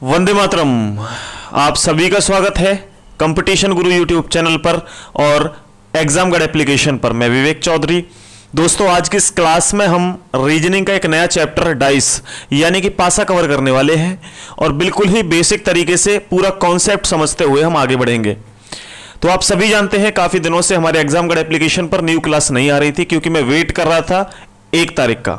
वंदे मातरम। आप सभी का स्वागत है कंपटीशन गुरु यूट्यूब चैनल पर और एग्जाम गाइड एप्लीकेशन पर। मैं विवेक चौधरी। दोस्तों, आज की इस क्लास में हम रीजनिंग का एक नया चैप्टर डाइस यानी कि पासा कवर करने वाले हैं और बिल्कुल ही बेसिक तरीके से पूरा कॉन्सेप्ट समझते हुए हम आगे बढ़ेंगे। तो आप सभी जानते हैं काफ़ी दिनों से हमारे एग्जाम गाइड एप्लीकेशन पर न्यू क्लास नहीं आ रही थी क्योंकि मैं वेट कर रहा था 1 तारीख का।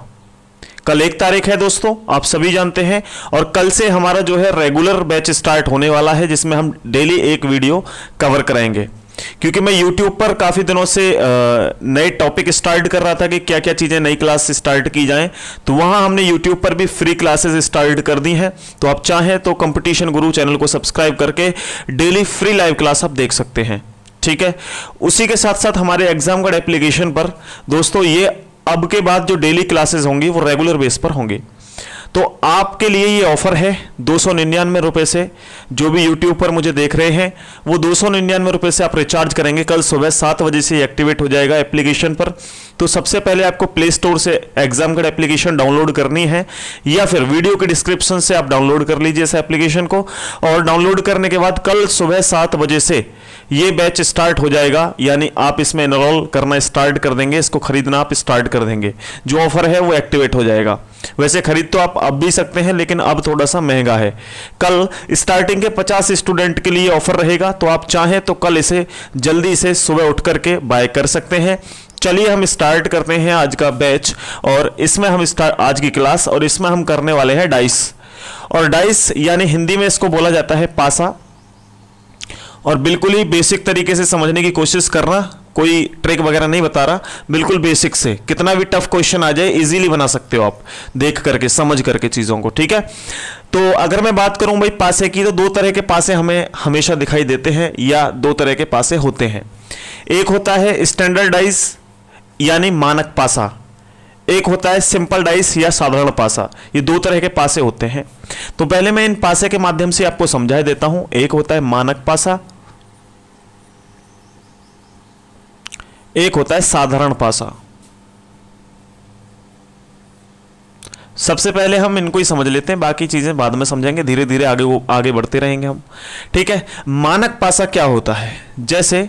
कल 1 तारीख है दोस्तों, आप सभी जानते हैं। और कल से हमारा जो है रेगुलर बैच स्टार्ट होने वाला है जिसमें हम डेली एक वीडियो कवर कराएंगे। क्योंकि मैं YouTube पर काफ़ी दिनों से नए टॉपिक स्टार्ट कर रहा था कि क्या क्या चीज़ें नई क्लास स्टार्ट की जाएं, तो वहाँ हमने YouTube पर भी फ्री क्लासेस स्टार्ट कर दी हैं। तो आप चाहें तो कंपटीशन गुरु चैनल को सब्सक्राइब करके डेली फ्री लाइव क्लास आप देख सकते हैं, ठीक है। उसी के साथ साथ हमारे एग्जाम गाइड एप्लीकेशन पर दोस्तों ये अब के बाद जो डेली क्लासेस होंगी वो रेगुलर बेस पर होंगी। तो आपके लिए ये ऑफर है 299 रुपये से। जो भी YouTube पर मुझे देख रहे हैं वो 299 रुपये से आप रिचार्ज करेंगे। कल सुबह 7 बजे से एक्टिवेट हो जाएगा एप्लीकेशन पर। तो सबसे पहले आपको प्ले स्टोर से एग्जाम गाइड एप्लीकेशन डाउनलोड करनी है या फिर वीडियो के डिस्क्रिप्शन से आप डाउनलोड कर लीजिए इस एप्लीकेशन को। और डाउनलोड करने के बाद कल सुबह 7 बजे से ये बैच स्टार्ट हो जाएगा, यानी आप इसमें एनरोल करना स्टार्ट कर देंगे, इसको खरीदना आप स्टार्ट कर देंगे। जो ऑफर है वो एक्टिवेट हो जाएगा। वैसे खरीद तो आप अब भी सकते हैं लेकिन अब थोड़ा सा महंगा है। कल स्टार्टिंग के 50 स्टूडेंट के लिए ऑफर रहेगा, तो आप चाहें तो कल इसे जल्दी से सुबह उठ करके बाय कर सकते हैं। चलिए हम स्टार्ट करते हैं आज का बैच और इसमें हम आज की क्लास और इसमें हम करने वाले हैं डाइस। और डाइस यानी हिंदी में इसको बोला जाता है पासा। और बिल्कुल ही बेसिक तरीके से समझने की कोशिश करना, कोई ट्रिक वगैरह नहीं बता रहा, बिल्कुल बेसिक से। कितना भी टफ क्वेश्चन आ जाए इजीली बना सकते हो आप देख करके, समझ करके चीज़ों को, ठीक है। तो अगर मैं बात करूं भाई पासे की, तो 2 तरह के पासे हमें हमेशा दिखाई देते हैं या 2 तरह के पासे होते हैं। एक होता है स्टैंडर्ड डाइस यानी मानक पासा, एक होता है सिंपल डाइस या साधारण पासा। ये 2 तरह के पासे होते हैं। तो पहले मैं इन पासे के माध्यम से आपको समझा देता हूं। एक होता है मानक पासा, एक होता है साधारण पासा। सबसे पहले हम इनको ही समझ लेते हैं, बाकी चीजें बाद में समझेंगे, धीरे धीरे आगे बढ़ते रहेंगे हम, ठीक है। मानक पासा क्या होता है? जैसे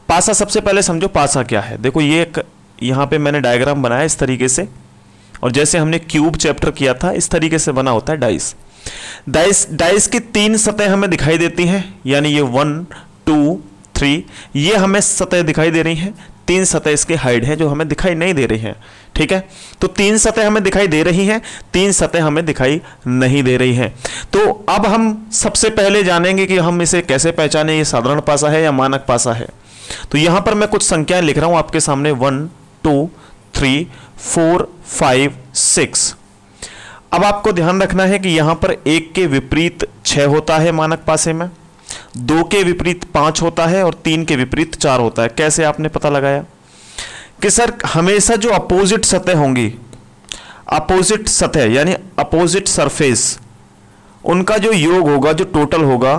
पासा, सबसे पहले समझो पासा क्या है। देखो ये एक यहां पे मैंने डायग्राम बनाया इस तरीके से, और जैसे हमने क्यूब चैप्टर किया था इस तरीके से बना होता है डाइस। डाइस की 3 सतह हमें दिखाई देती हैं, यानी ये 1 2 3 ये हमें सतह दिखाई दे रही हैं। 3 सतह इसके हाइड हैं जो हमें दिखाई नहीं दे रही हैं, ठीक है। तो 3 सतह हमें दिखाई दे रही हैं, 3 सतह हमें दिखाई नहीं दे रही हैं। तो अब हम सबसे पहले जानेंगे कि हम इसे कैसे पहचाने, ये साधारण पासा है या मानक पासा है। तो यहां पर मैं कुछ संख्याएं लिख रहा हूं आपके सामने, 1 2 3 4 5 6। अब आपको ध्यान रखना है कि यहां पर 1 के विपरीत 6 होता है मानक पासे में, 2 के विपरीत 5 होता है और 3 के विपरीत 4 होता है। कैसे आपने पता लगाया? कि सर हमेशा जो अपोजिट सतह होंगी, अपोजिट सतह यानी अपोजिट सरफेस, उनका जो योग होगा, जो टोटल होगा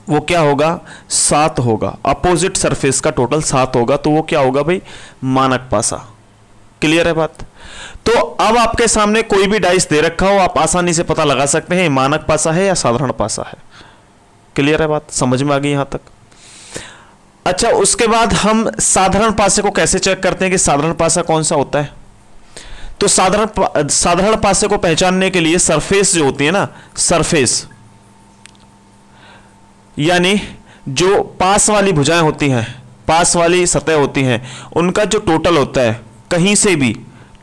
वो क्या होगा? 7 होगा। अपोजिट सरफेस का टोटल 7 होगा, तो वो क्या होगा भाई? मानक पासा। क्लियर है बात? तो अब आपके सामने कोई भी डाइस दे रखा हो, आप आसानी से पता लगा सकते हैं मानक पासा है या साधारण पासा है। क्लियर है बात? समझ में आ गई यहां तक? अच्छा, उसके बाद हम साधारण पासे को कैसे चेक करते हैं कि साधारण पासा कौन सा होता है? तो साधारण पासे को पहचानने के लिए सरफेस जो होती है ना, सरफेस यानी जो पास वाली भुजाएं होती हैं, पास वाली सतह होती हैं, उनका जो टोटल होता है कहीं से भी,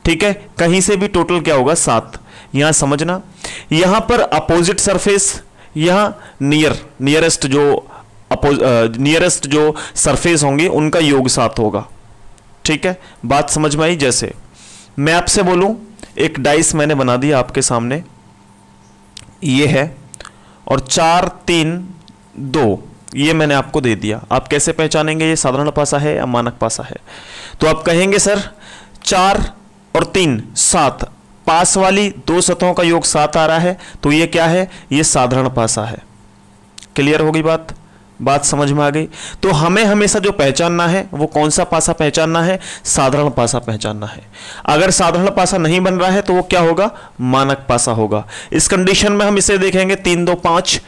ठीक है, कहीं से भी टोटल क्या होगा? 7। यहां समझना, यहां पर अपोजिट सरफेस, यहां नियरेस्ट जो सरफेस होंगे उनका योग 7 होगा, ठीक है। बात समझ में आई? जैसे मैं आपसे बोलूं, एक डाइस मैंने बना दिया आपके सामने, ये है, और 4 3 2 ये मैंने आपको दे दिया। आप कैसे पहचानेंगे ये साधारण पासा है या मानक पासा है? तो आप कहेंगे सर 4 और 3 7, पास वाली 2 सतहों का योग 7 आ रहा है, तो ये क्या है? ये साधारण पासा है। क्लियर होगी बात? बात समझ में आ गई। तो हमें हमेशा जो पहचानना है वो कौन सा पासा पहचानना है, साधारण पासा पहचानना है। अगर साधारण पासा नहीं बन रहा है तो वो क्या होगा, मानक पासा होगा। इस कंडीशन में हम इसे देखेंगे 3 2 5,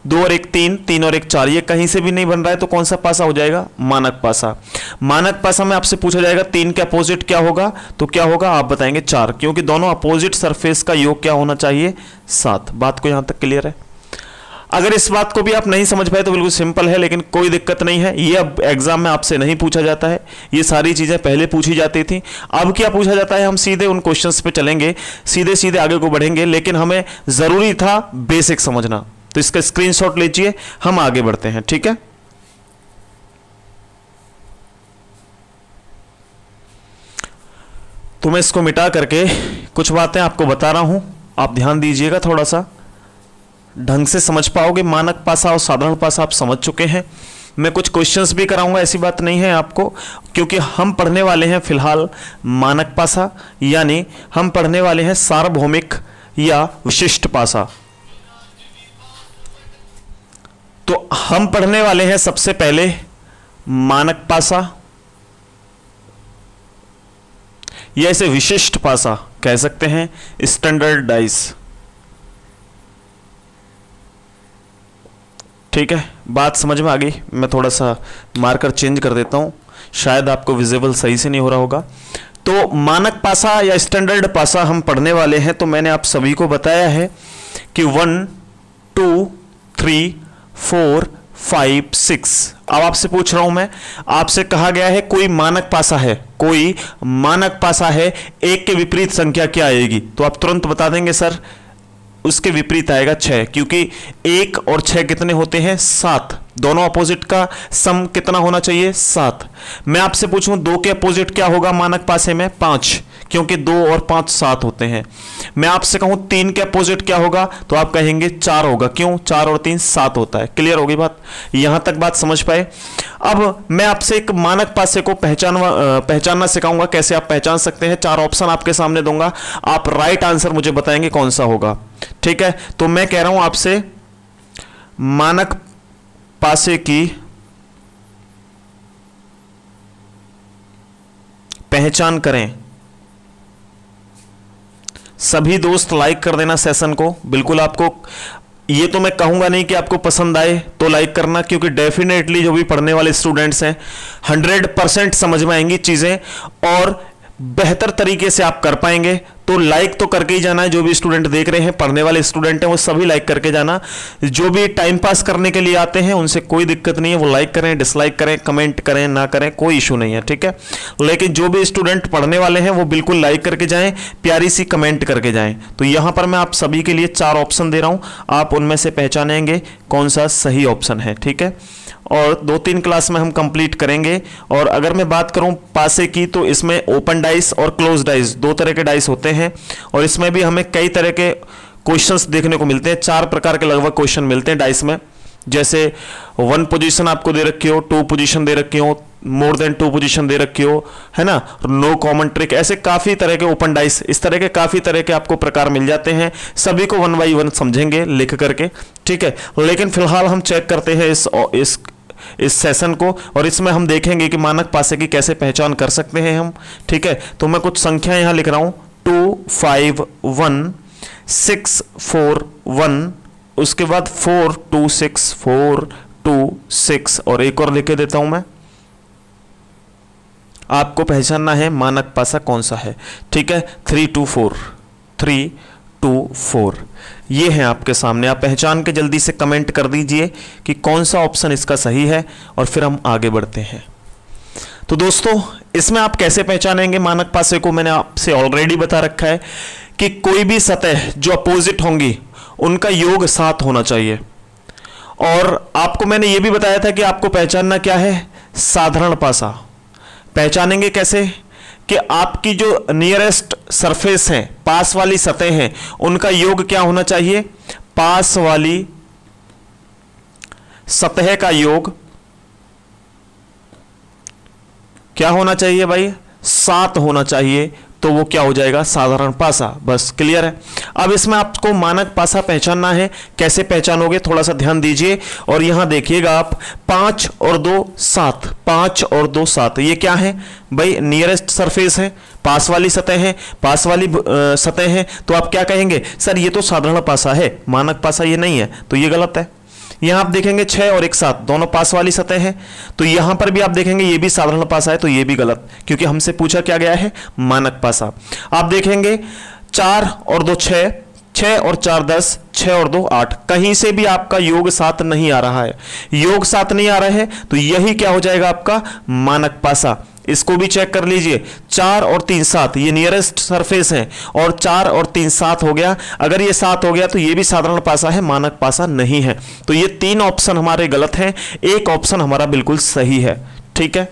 2 और 1 3, 3 और 1 4, ये कहीं से भी नहीं बन रहा है तो कौन सा पासा हो जाएगा, मानक पासा। मानक पासा में आपसे पूछा जाएगा 3 के अपोजिट क्या होगा, तो क्या होगा आप बताएंगे 4, क्योंकि दोनों अपोजिट सरफेस का योग क्या होना चाहिए, 7। बात को यहां तक क्लियर है। अगर इस बात को भी आप नहीं समझ पाए तो बिल्कुल सिंपल है, लेकिन कोई दिक्कत नहीं है, ये अब एग्जाम में आपसे नहीं पूछा जाता है, ये सारी चीजें पहले पूछी जाती थी। अब क्या पूछा जाता है, हम सीधे उन क्वेश्चंस पे चलेंगे, सीधे सीधे आगे को बढ़ेंगे, लेकिन हमें जरूरी था बेसिक समझना। तो इसका स्क्रीनशॉट लीजिए, हम आगे बढ़ते हैं, ठीक है। तो मैं इसको मिटा करके कुछ बातें आपको बता रहा हूं, आप ध्यान दीजिएगा, थोड़ा सा ढंग से समझ पाओगे। मानक पासा और साधारण पासा आप समझ चुके हैं। मैं कुछ क्वेश्चंस भी कराऊंगा, ऐसी बात नहीं है आपको, क्योंकि हम पढ़ने वाले हैं फिलहाल मानक पासा, यानी हम पढ़ने वाले हैं सार्वभौमिक या विशिष्ट पासा। तो हम पढ़ने वाले हैं सबसे पहले मानक पासा, या इसे विशिष्ट पासा कह सकते हैं, स्टैंडर्डाइज, ठीक है। बात समझ में आ गई। मैं थोड़ा सा मार्कर चेंज कर देता हूं, शायद आपको विजिबल सही से नहीं हो रहा होगा। तो मानक पासा या स्टैंडर्ड पासा हम पढ़ने वाले हैं। तो मैंने आप सभी को बताया है कि 1 2 3 4 5 6। अब आपसे पूछ रहा हूं मैं, आपसे कहा गया है कोई मानक पासा है, कोई मानक पासा है, 1 के विपरीत संख्या क्या आएगी, तो आप तुरंत बता देंगे सर उसके विपरीत आएगा 6, क्योंकि 1 और 6 कितने होते हैं, 7। दोनों अपोजिट का सम कितना होना चाहिए, 7। मैं आपसे पूछूं 2 के अपोजिट क्या होगा मानक पासे में, 5, क्योंकि 2 और 5 7 होते हैं। मैं आपसे कहूं 3 के अपोजिट क्या होगा, तो आप कहेंगे 4 होगा, क्यों, 4 और 3 7 होता है। क्लियर होगी बात, यहां तक बात समझ पाए। अब मैं आपसे एक मानक पासे को पहचानना सिखाऊंगा, कैसे आप पहचान सकते हैं। 4 ऑप्शन आपके सामने दूंगा, आप राइट आंसर मुझे बताएंगे कौन सा होगा, ठीक है। तो मैं कह रहा हूं आपसे मानक पासे की पहचान करें। सभी दोस्त लाइक कर देना सेशन को, बिल्कुल। आपको ये तो मैं कहूंगा नहीं कि आपको पसंद आए तो लाइक करना, क्योंकि डेफिनेटली जो भी पढ़ने वाले स्टूडेंट्स हैं 100% समझ में आएंगी चीजें और बेहतर तरीके से आप कर पाएंगे। तो लाइक तो करके ही जाना है, जो भी स्टूडेंट देख रहे हैं, पढ़ने वाले स्टूडेंट हैं, वो सभी लाइक करके जाना। जो भी टाइम पास करने के लिए आते हैं उनसे कोई दिक्कत नहीं है, वो लाइक करें, डिसलाइक करें, कमेंट करें, ना करें, कोई इशू नहीं है, ठीक है। लेकिन जो भी स्टूडेंट पढ़ने वाले हैं वो बिल्कुल लाइक करके जाएं, प्यारी सी कमेंट करके जाएं। तो यहां पर मैं आप सभी के लिए 4 ऑप्शन दे रहा हूं, आप उनमें से पहचानेंगे कौन सा सही ऑप्शन है, ठीक है। और 2-3 क्लास में हम कंप्लीट करेंगे। और अगर मैं बात करूं पासे की, तो इसमें ओपन डाइस और क्लोज डाइस 2 तरह के डाइस होते हैं, और इसमें भी हमें कई तरह के क्वेश्चंस देखने को मिलते हैं। 4 प्रकार के लगभग क्वेश्चन मिलते हैं डाइस में, जैसे 1 पोजीशन आपको दे रखी हो, 2 पोजीशन दे रखी हो, मोर देन 2 पोजीशन दे रखी हो, है ना, नो कॉमन ट्रिक, ऐसे काफी तरह के ओपन डाइस, इस तरह के काफी तरह के आपको प्रकार मिल जाते हैं। सभी को 1 बाई 1 समझेंगे लिख करके, ठीक है। लेकिन फिलहाल हम चेक करते हैं इस सेशन को, और इसमें हम देखेंगे कि मानक पासे की कैसे पहचान कर सकते हैं हम, ठीक है। तो मैं कुछ संख्या यहां लिख रहा हूं, 2 5 1 6 4 1, उसके बाद 4 2 6 4 2 6, और एक और लिख देता हूं मैं। आपको पहचानना है मानक पासा कौन सा है, ठीक है। 3 2 4 3 2 4 ये है आपके सामने। आप पहचान के जल्दी से कमेंट कर दीजिए कि कौन सा ऑप्शन इसका सही है, और फिर हम आगे बढ़ते हैं। तो दोस्तों, इसमें आप कैसे पहचानेंगे मानक पासे को, मैंने आपसे ऑलरेडी बता रखा है कि कोई भी सतह जो अपोजिट होंगी उनका योग 7 होना चाहिए। और आपको मैंने यह भी बताया था कि आपको पहचानना क्या है, साधारण पासा। पहचानेंगे कैसे, कि आपकी जो नियरेस्ट सरफेस है, पास वाली सतह हैं, उनका योग क्या होना चाहिए, पास वाली सतह का योग क्या होना चाहिए भाई, 7 होना चाहिए तो वो क्या हो जाएगा, साधारण पासा। बस क्लियर है। अब इसमें आपको मानक पासा पहचानना है। कैसे पहचानोगे, थोड़ा सा ध्यान दीजिए और यहां देखिएगा आप 5 और 2 7, 5 और 2 7, ये क्या है भाई, नियरेस्ट सरफेस है, पास वाली सतह है, पास वाली सतह है। तो आप क्या कहेंगे, सर ये तो साधारण पासा है, मानक पासा ये नहीं है, तो ये गलत है। यहां आप देखेंगे 6 और 1 7 दोनों पास वाली सतह है, तो यहां पर भी आप देखेंगे ये भी साधारण पासा है, तो ये भी गलत, क्योंकि हमसे पूछा क्या गया है, मानक पासा। आप देखेंगे 4 और 2 6, 6 और 4 10, 6 और 2 8, कहीं से भी आपका योग 7 नहीं आ रहा है, योग 7 नहीं आ रहा है, तो यही क्या हो जाएगा आपका मानक पासा। इसको भी चेक कर लीजिए, 4 और 3 7, ये नियरेस्ट सरफेस है, और 4 और 3 7 हो गया। अगर ये 7 हो गया तो ये भी साधारण पासा है, मानक पासा नहीं है। तो ये 3 ऑप्शन हमारे गलत हैं, एक ऑप्शन हमारा बिल्कुल सही है। ठीक है,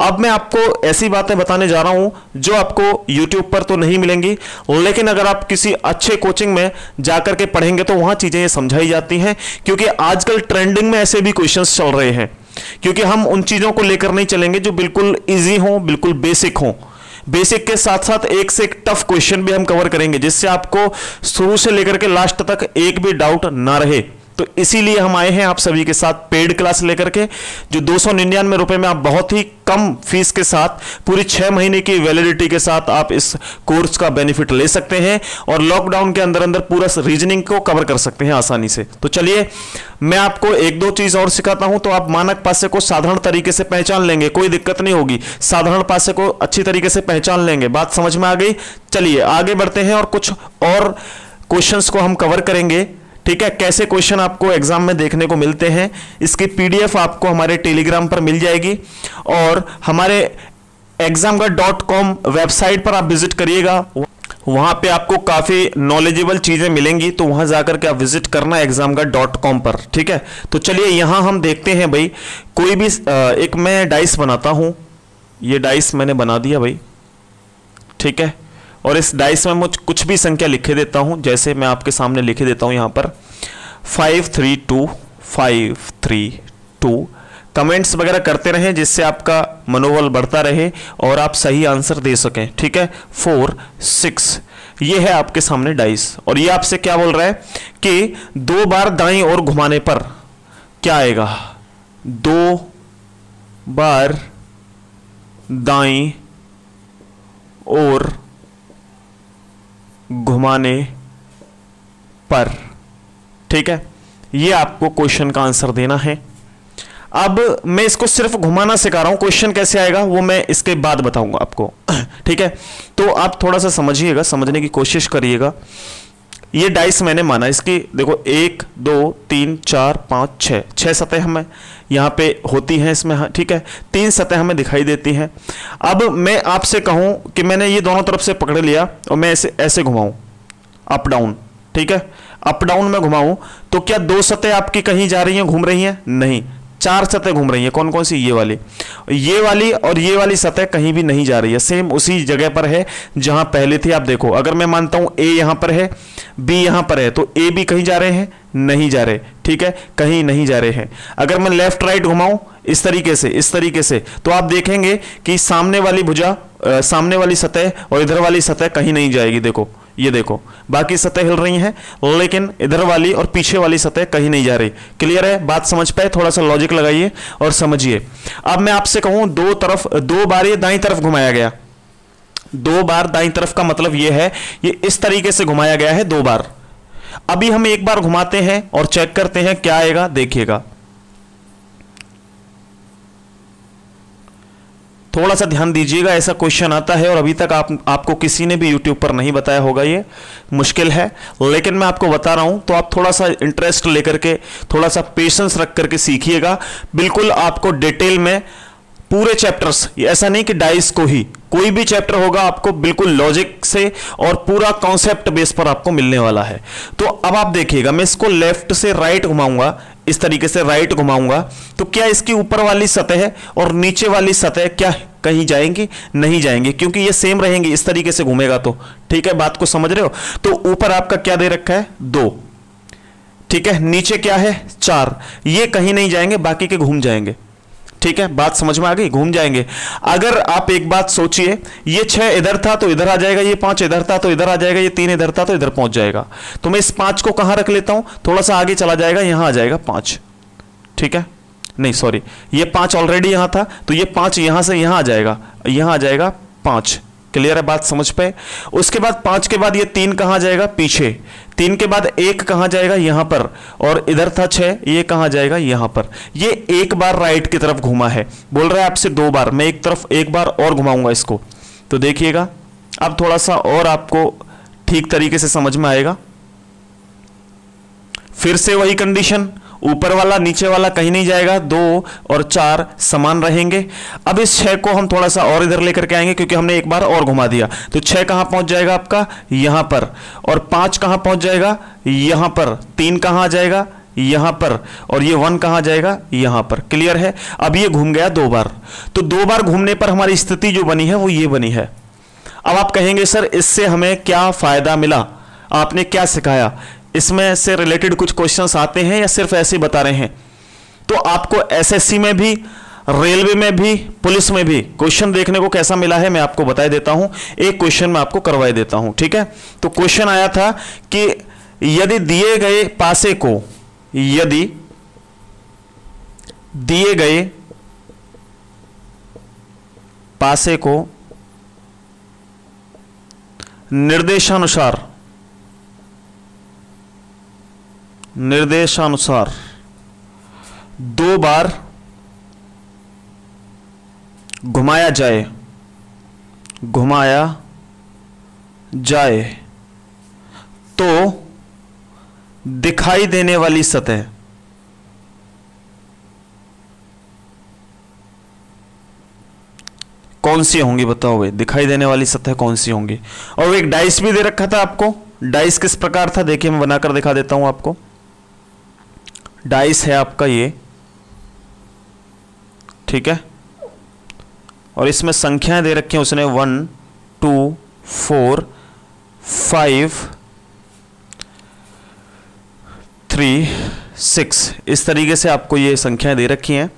अब मैं आपको ऐसी बातें बताने जा रहा हूं जो आपको YouTube पर तो नहीं मिलेंगी, लेकिन अगर आप किसी अच्छे कोचिंग में जाकर के पढ़ेंगे तो वहां चीजें ये समझाई जाती हैं, क्योंकि आजकल ट्रेंडिंग में ऐसे भी क्वेश्चंस चल रहे हैं। क्योंकि हम उन चीजों को लेकर नहीं चलेंगे जो बिल्कुल इजी हो, बिल्कुल बेसिक हो। बेसिक के साथ साथ एक से एक टफ क्वेश्चन भी हम कवर करेंगे, जिससे आपको शुरू से लेकर के लास्ट तक एक भी डाउट ना रहे। तो इसीलिए हम आए हैं आप सभी के साथ पेड क्लास लेकर के, जो 299 रुपए में आप बहुत ही कम फीस के साथ पूरी 6 महीने की वैलिडिटी के साथ आप इस कोर्स का बेनिफिट ले सकते हैं और लॉकडाउन के अंदर अंदर पूरा रीजनिंग को कवर कर सकते हैं आसानी से। तो चलिए मैं आपको एक दो चीज और सिखाता हूं, तो आप मानक पासे को साधारण तरीके से पहचान लेंगे, कोई दिक्कत नहीं होगी। साधारण पासे को अच्छी तरीके से पहचान लेंगे, बात समझ में आ गई। चलिए आगे बढ़ते हैं और कुछ और क्वेश्चंस को हम कवर करेंगे। ठीक है, कैसे क्वेश्चन आपको एग्जाम में देखने को मिलते हैं, इसकी पीडीएफ आपको हमारे टेलीग्राम पर मिल जाएगी, और हमारे examgar.com वेबसाइट पर आप विजिट करिएगा, वहां पे आपको काफी नॉलेजेबल चीजें मिलेंगी, तो वहां जाकर के आप विजिट करना examgar.com पर। ठीक है, तो चलिए यहां हम देखते हैं भाई, कोई भी एक मैं डाइस बनाता हूं, ये डाइस मैंने बना दिया भाई। ठीक है, और इस डाइस में मुझे कुछ भी संख्या लिखे देता हूं, जैसे मैं आपके सामने लिखे देता हूं यहां पर 5 3 2 5 3 2। कमेंट्स वगैरह करते रहें जिससे आपका मनोबल बढ़ता रहे और आप सही आंसर दे सकें। ठीक है, 4 6, ये है आपके सामने डाइस, और ये आपसे क्या बोल रहा है कि 2 बार दाईं ओर घुमाने पर क्या आएगा, 2 बार दाईं ओर घुमाने पर। ठीक है, ये आपको क्वेश्चन का आंसर देना है। अब मैं इसको सिर्फ घुमाना सिखा रहा हूं, क्वेश्चन कैसे आएगा वो मैं इसके बाद बताऊंगा आपको। ठीक है, तो आप थोड़ा सा समझिएगा, समझने की कोशिश करिएगा। ये डाइस मैंने माना, इसकी देखो 1 2 3 4 5 6 सतह हमें यहां पे होती हैं इसमें। ठीक है, 3 सतह हमें दिखाई देती हैं। अब मैं आपसे कहूं कि मैंने ये दोनों तरफ से पकड़ लिया और मैं ऐसे घुमाऊं अप डाउन। ठीक है, अप डाउन में घुमाऊं तो क्या 2 सतह आपकी कहीं जा रही हैं, घूम रही हैं? नहीं, 4 सतह घूम रही है। कौन कौन सी? ये वाली और ये वाली सतह कहीं भी नहीं जा रही है, सेम उसी जगह पर है जहां पहले थी। आप देखो, अगर मैं मानता हूं ए यहां पर है, बी यहां पर है, तो ए भी कहीं जा रहे हैं? नहीं जा रहे। ठीक है, कहीं नहीं जा रहे हैं। अगर मैं लेफ्ट राइट घुमाऊं इस तरीके से, तो आप देखेंगे कि सामने वाली भुजा, सामने वाली सतह और इधर वाली सतह कहीं नहीं जाएगी। देखो, ये देखो, बाकी सतह हिल रही हैं, लेकिन इधर वाली और पीछे वाली सतह कहीं नहीं जा रही। क्लियर है? बात समझ पाए? थोड़ा सा लॉजिक लगाइए और समझिए। अब मैं आपसे कहूं 2 बार ये दाईं तरफ घुमाया गया, 2 बार दाईं तरफ का मतलब ये है, ये इस तरीके से घुमाया गया है 2 बार। अभी हम एक बार घुमाते हैं और चेक करते हैं क्या आएगा, देखिएगा। थोड़ा सा ध्यान दीजिएगा, ऐसा क्वेश्चन आता है और अभी तक आपको किसी ने भी YouTube पर नहीं बताया होगा, ये मुश्किल है, लेकिन मैं आपको बता रहा हूं, तो आप थोड़ा सा इंटरेस्ट लेकर के, थोड़ा सा पेशेंस रख करके सीखिएगा। बिल्कुल आपको डिटेल में पूरे चैप्टर्स, ऐसा नहीं कि डाइस को ही, कोई भी चैप्टर होगा आपको बिल्कुल लॉजिक से और पूरा कॉन्सेप्ट बेस पर आपको मिलने वाला है। तो अब आप देखिएगा, मैं इसको लेफ्ट से राइट घुमाऊंगा, इस तरीके से राइट घुमाऊंगा, तो क्या इसकी ऊपर वाली सतह और नीचे वाली सतह क्या कहीं जाएंगी? नहीं जाएंगी, क्योंकि ये सेम रहेंगी इस तरीके से घूमेगा तो। ठीक है, बात को समझ रहे हो? तो ऊपर आपका क्या दे रखा है? 2। ठीक है, नीचे क्या है? 4। ये कहीं नहीं जाएंगे, बाकी के घूम जाएंगे। ठीक है, बात समझ में आ गई, घूम जाएंगे। अगर आप एक बात सोचिए, ये 6 इधर था तो इधर आ जाएगा, ये 5 इधर था तो इधर आ जाएगा, ये 3 इधर था तो इधर पहुंच जाएगा। तो मैं इस 5 को कहां रख लेता हूं, थोड़ा सा आगे चला जाएगा, यहां आ जाएगा 5, ठीक है, नहीं सॉरी, ये 5 ऑलरेडी यहां था तो ये 5 यहां से यहां आ जाएगा, यहां आ जाएगा 5। क्लियर है, बात समझ पाए। उसके बाद 5 के बाद ये 3 कहां जाएगा, पीछे। 3 के बाद 1 कहां जाएगा, यहां पर, और इधर था 6, ये कहां जाएगा, यहां पर। ये एक बार राइट की तरफ घुमा है, बोल रहा है आपसे 2 बार, मैं एक तरफ एक बार और घुमाऊंगा इसको, तो देखिएगा अब थोड़ा सा और आपको ठीक तरीके से समझ में आएगा। फिर से वही कंडीशन, ऊपर वाला नीचे वाला कहीं नहीं जाएगा, 2 और 4 समान रहेंगे। अब इस 6 को हम थोड़ा सा और इधर लेकर के आएंगे क्योंकि हमने एक बार और घुमा दिया, तो 6 कहां पहुंच जाएगा आपका, यहां पर, और 5 कहां पहुंच जाएगा, यहां पर। 3 कहां आ जाएगा, यहां पर, और ये 1 कहां जाएगा, यहां पर। क्लियर है। अब ये घूम गया 2 बार, तो 2 बार घूमने पर हमारी स्थिति जो बनी है वो ये बनी है। अब आप कहेंगे सर इससे हमें क्या फायदा मिला, आपने क्या सिखाया, इसमें से रिलेटेड कुछ क्वेश्चंस आते हैं या सिर्फ ऐसे ही बता रहे हैं। तो आपको एसएससी में भी, रेलवे में भी, पुलिस में भी क्वेश्चन देखने को कैसा मिला है मैं आपको बता देता हूं। एक क्वेश्चन मैं आपको करवा देता हूं, ठीक है। तो क्वेश्चन आया था कि यदि दिए गए पासे को, यदि दिए गए पासे को निर्देशानुसार 2 बार घुमाया जाए तो दिखाई देने वाली सतह कौन सी होंगी, बताओ भाई, दिखाई देने वाली सतह कौन सी होंगी। और एक डाइस भी दे रखा था आपको, डाइस किस प्रकार था देखिए, मैं बनाकर दिखा देता हूं आपको। डाइस है आपका ये, ठीक है, और इसमें संख्याएं दे रखी हैं उसने 1 2 4 5 3 6, इस तरीके से आपको ये संख्याएं दे रखी हैं।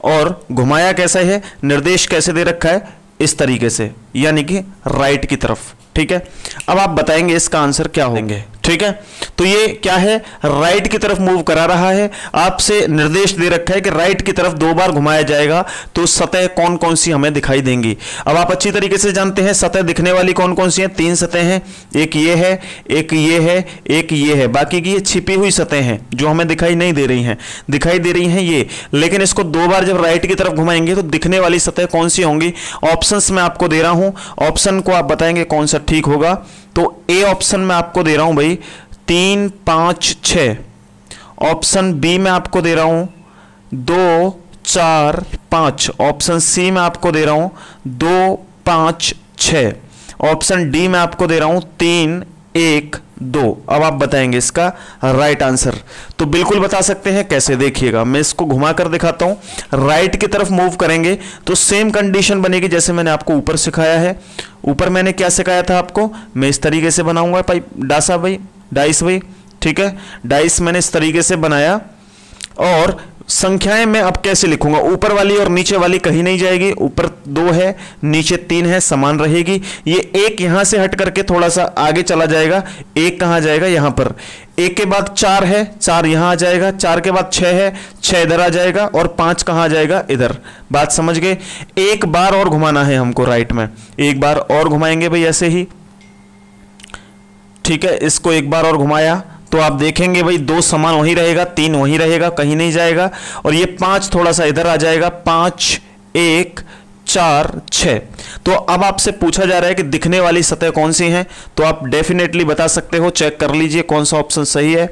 और घुमाया कैसा है, निर्देश कैसे दे रखा है, इस तरीके से, यानी कि राइट की तरफ, ठीक है। अब आप बताएंगे इसका आंसर क्या होंगे, ठीक है। तो ये क्या है, राइट की तरफ मूव करा रहा है, आपसे निर्देश दे रखा है कि राइट की तरफ 2 बार घुमाया जाएगा तो सतह कौन कौन सी हमें दिखाई देंगी। अब आप अच्छी तरीके से जानते हैं सतह दिखने वाली कौन कौन सी हैं, 3 सतह हैं, एक ये है, एक ये है, एक ये है, बाकी की ये छिपी हुई सतह हैं जो हमें दिखाई नहीं दे रही हैं, दिखाई दे रही हैं ये। लेकिन इसको 2 बार जब राइट की तरफ घुमाएंगे तो दिखने वाली सतह कौन सी होंगी। ऑप्शंस मैं आपको दे रहा हूं, ऑप्शन को आप बताएंगे कौन सा ठीक होगा। तो ए ऑप्शन में आपको दे रहा हूं भाई 3 5 6, ऑप्शन बी में आपको दे रहा हूं 2 4 5, ऑप्शन सी में आपको दे रहा हूं 2 5 6, ऑप्शन डी में आपको दे रहा हूं 3 1 2। अब आप बताएंगे इसका राइट आंसर। तो बिल्कुल बता सकते हैं, कैसे देखिएगा, मैं इसको घुमा कर दिखाता हूं। राइट की तरफ मूव करेंगे तो सेम कंडीशन बनेगी जैसे मैंने आपको ऊपर सिखाया है। ऊपर मैंने क्या सिखाया था आपको, मैं इस तरीके से बनाऊंगा डाइस भाई, ठीक है। डाइस मैंने इस तरीके से बनाया, और संख्याएं मैं अब कैसे लिखूंगा, ऊपर वाली और नीचे वाली कहीं नहीं जाएगी, ऊपर 2 है नीचे 3 है, समान रहेगी। ये 1 यहां से हट करके थोड़ा सा आगे चला जाएगा, 1 कहां जाएगा, यहां पर। 1 के बाद 4 है, 4 यहां आ जाएगा, 4 के बाद 6 है, 6 इधर आ जाएगा, और 5 कहां आ जाएगा, इधर। बात समझ गए। एक बार और घुमाना है हमको राइट में, एक बार और घुमाएंगे भाई ऐसे ही, ठीक है। इसको एक बार और घुमाया तो आप देखेंगे भाई 2 समान वहीं रहेगा, 3 वहीं रहेगा, कहीं नहीं जाएगा, और ये 5 थोड़ा सा इधर आ जाएगा, 5 1 4 6। तो अब आपसे पूछा जा रहा है कि दिखने वाली सतह कौन सी हैं, तो आप डेफिनेटली बता सकते हो, चेक कर लीजिए कौन सा ऑप्शन सही है,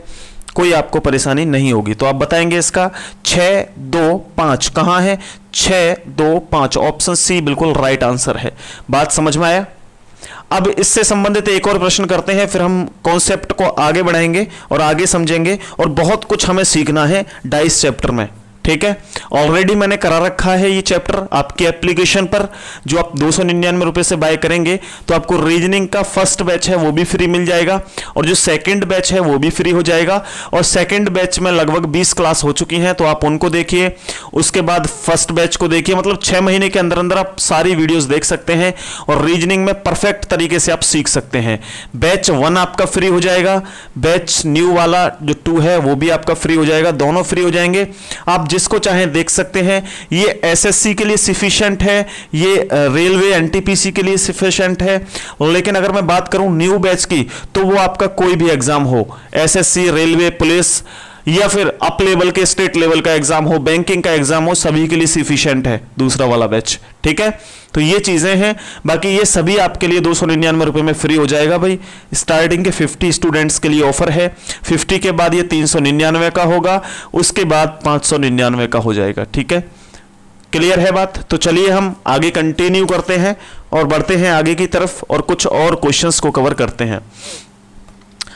कोई आपको परेशानी नहीं होगी। तो आप बताएंगे इसका 6 2 5 कहां है, 6 2 5, ऑप्शन सी बिल्कुल राइट आंसर है। बात समझ में आया। अब इससे संबंधित एक और प्रश्न करते हैं, फिर हम कॉन्सेप्ट को आगे बढ़ाएंगे और आगे समझेंगे, और बहुत कुछ हमें सीखना है डाइस चैप्टर में, ठीक है। ऑलरेडी मैंने करा रखा है ये चैप्टर आपकी एप्लीकेशन पर, जो आप 299 रुपए से बाय करेंगे तो आपको रीजनिंग का फर्स्ट बैच है वो भी फ्री मिल जाएगा, और जो सेकंड बैच है वो भी फ्री हो जाएगा। और सेकंड बैच में लगभग 20 क्लास हो चुकी हैं, तो आप उनको देखिए, उसके बाद फर्स्ट बैच को देखिए। मतलब 6 महीने के अंदर अंदर आप सारी वीडियोस देख सकते हैं और रीजनिंग में परफेक्ट तरीके से आप सीख सकते हैं। बैच 1 आपका फ्री हो जाएगा, बैच न्यू वाला जो 2 है वो भी आपका फ्री हो जाएगा, दोनों फ्री हो जाएंगे। आप जिसको चाहें देख सकते हैं। ये एसएससी के लिए सफिशिएंट है, ये रेलवे एनटीपीसी के लिए सफिशिएंट है। लेकिन अगर मैं बात करूं न्यू बैच की, तो वो आपका कोई भी एग्जाम हो, एसएससी, रेलवे, पुलिस, या फिर अप लेवल के स्टेट लेवल का एग्जाम हो, बैंकिंग का एग्जाम हो, सभी के लिए सफिशिएंट है दूसरा वाला बैच। ठीक है, तो ये चीजें हैं। बाकी ये सभी आपके लिए 299 रुपए में फ्री हो जाएगा भाई। स्टार्टिंग के 50 स्टूडेंट्स के लिए ऑफर है, 50 के बाद ये 399 का होगा, उसके बाद 599 का हो जाएगा। ठीक है, क्लियर है बात? तो चलिए हम आगे कंटिन्यू करते हैं और बढ़ते हैं आगे की तरफ और कुछ और क्वेश्चंस को कवर करते हैं।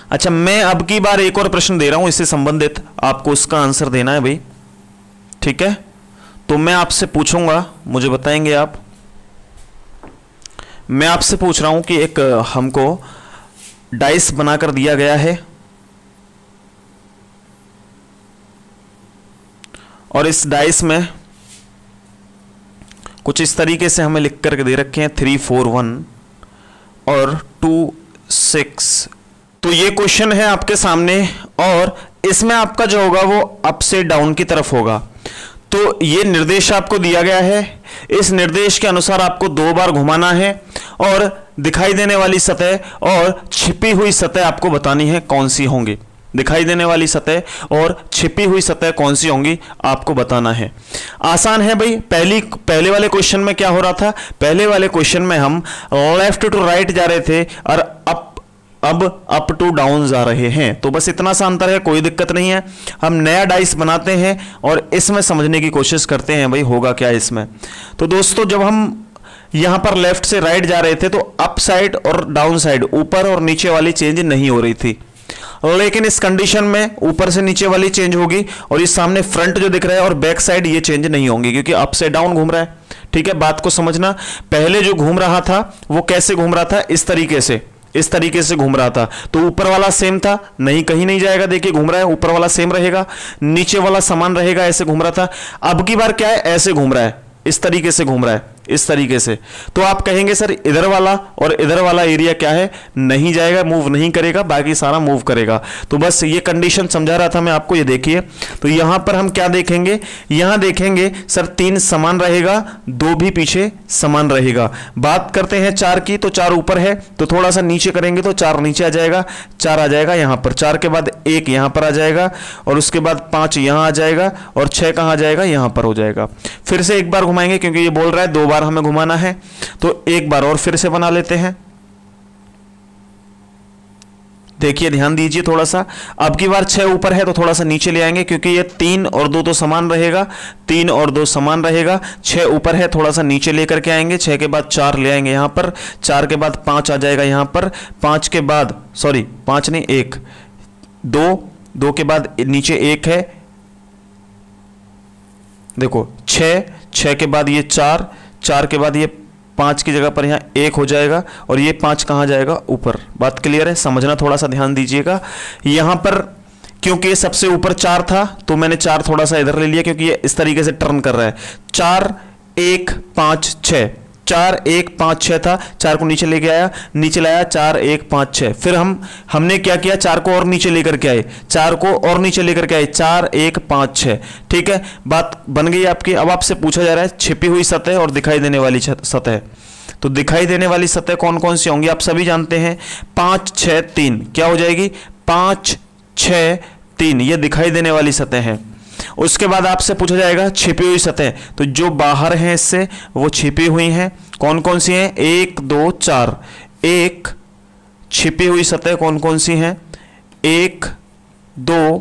अच्छा, मैं अब की बार एक और प्रश्न दे रहा हूं इससे संबंधित, आपको उसका आंसर देना है भाई। ठीक है, तो मैं आपसे पूछूंगा, मुझे बताएंगे आप। मैं आपसे पूछ रहा हूं कि एक हमको डाइस बनाकर दिया गया है और इस डाइस में कुछ इस तरीके से हमें लिख करके दे रखे हैं 3 4 1 और 2 6। तो ये क्वेश्चन है आपके सामने और इसमें आपका जो होगा वो अप से डाउन की तरफ होगा। तो ये निर्देश आपको दिया गया है, इस निर्देश के अनुसार आपको 2 बार घुमाना है और दिखाई देने वाली सतह और छिपी हुई सतह आपको बतानी है कौन सी होंगी। दिखाई देने वाली सतह और छिपी हुई सतह कौन सी होंगी आपको बताना है। आसान है भाई। पहले वाले क्वेश्चन में क्या हो रहा था? पहले वाले क्वेश्चन में हम लेफ्ट टू राइट जा रहे थे और अब अप टू डाउन जा रहे हैं। तो बस इतना सा अंतर है, कोई दिक्कत नहीं है। हम नया डाइस बनाते हैं और इसमें समझने की कोशिश करते हैं भाई होगा क्या इसमें। तो दोस्तों, जब हम यहां पर लेफ्ट से राइट जा रहे थे तो अप साइड और डाउन साइड, ऊपर और नीचे वाली चेंज नहीं हो रही थी, लेकिन इस कंडीशन में ऊपर से नीचे वाली चेंज होगी और इस सामने फ्रंट जो दिख रहा है और बैक साइड ये चेंज नहीं होंगी क्योंकि अप से डाउन घूम रहा है। ठीक है, बात को समझना। पहले जो घूम रहा था वो कैसे घूम रहा था? इस तरीके से घूम रहा था। तो ऊपर वाला सेम था, नहीं कहीं नहीं जाएगा, देखिए घूम रहा है, ऊपर वाला सेम रहेगा, नीचे वाला समान रहेगा, ऐसे घूम रहा था। अब की बार क्या है? ऐसे घूम रहा है, इस तरीके से घूम रहा है, इस तरीके से। तो आप कहेंगे सर इधर वाला और इधर वाला एरिया क्या है? नहीं जाएगा, मूव नहीं करेगा, बाकी सारा मूव करेगा। तो बस ये कंडीशन समझा रहा था मैं आपको। ये देखिए, तो यहां पर हम क्या देखेंगे? यहां देखेंगे सर 3 समान रहेगा, 2 भी पीछे समान रहेगा। बात करते हैं 4 की, तो 4 ऊपर है तो थोड़ा सा नीचे करेंगे तो 4 नीचे आ जाएगा, 4 आ जाएगा यहां पर, 4 के बाद 1 यहां पर आ जाएगा और उसके बाद 5 यहां आ जाएगा और 6 कहां आ जाएगा? यहां पर हो जाएगा। फिर से एक बार घुमाएंगे क्योंकि ये बोल रहा है 2 बार हमें घुमाना है, तो एक बार और फिर से बना लेते हैं। देखिए, ध्यान दीजिए थोड़ा सा। अब की बार 6 ऊपर है तो थोड़ा सा नीचे ले आएंगे क्योंकि ये 3 और 2 तो समान रहेगा, 3 और 2 समान रहेगा। 6 ऊपर है, थोड़ा सा नीचे लेकर के आएंगे, 6 के बाद 4 ले आएंगे यहां पर, 4 के बाद 5 आ जाएगा यहां पर, 5 के बाद 5 नहीं 1, 2 के बाद नीचे 1 है, देखो 6 के बाद ये 4 के बाद ये 5 की जगह पर यहाँ 1 हो जाएगा और ये 5 कहाँ जाएगा? ऊपर। बात क्लियर है? समझना, थोड़ा सा ध्यान दीजिएगा। यहाँ पर क्योंकि ये सबसे ऊपर 4 था तो मैंने 4 थोड़ा सा इधर ले लिया क्योंकि ये इस तरीके से टर्न कर रहा है। 4 1 5 6, 4 1 5 6 था, 4 को नीचे लेके आया, नीचे लाया 4 1 5 6। फिर हमने क्या किया? 4 को और नीचे लेकर के आए, 4 को और नीचे लेकर के आए, 4 1 5 6। ठीक है, बात बन गई आपकी। अब आपसे पूछा जा रहा है छिपी हुई सतह और दिखाई देने वाली सतह। तो दिखाई देने वाली सतह कौन कौन सी होंगी? आप सभी जानते हैं 5 6 3 क्या हो जाएगी? 5 6 3 ये दिखाई देने वाली सतह है। उसके बाद आपसे पूछा जाएगा छिपी हुई सतह, तो जो बाहर हैं इससे वो छिपी हुई हैं, कौन कौन सी हैं? 1 2 4। एक छिपी हुई सतह कौन कौन सी हैं? 1 2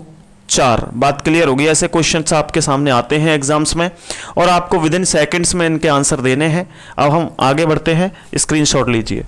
4। बात क्लियर होगी। ऐसे क्वेश्चंस आपके सामने आते हैं एग्जाम्स में और आपको विद इन सेकेंड्स में इनके आंसर देने हैं। अब हम आगे बढ़ते हैं, स्क्रीनशॉट लीजिए।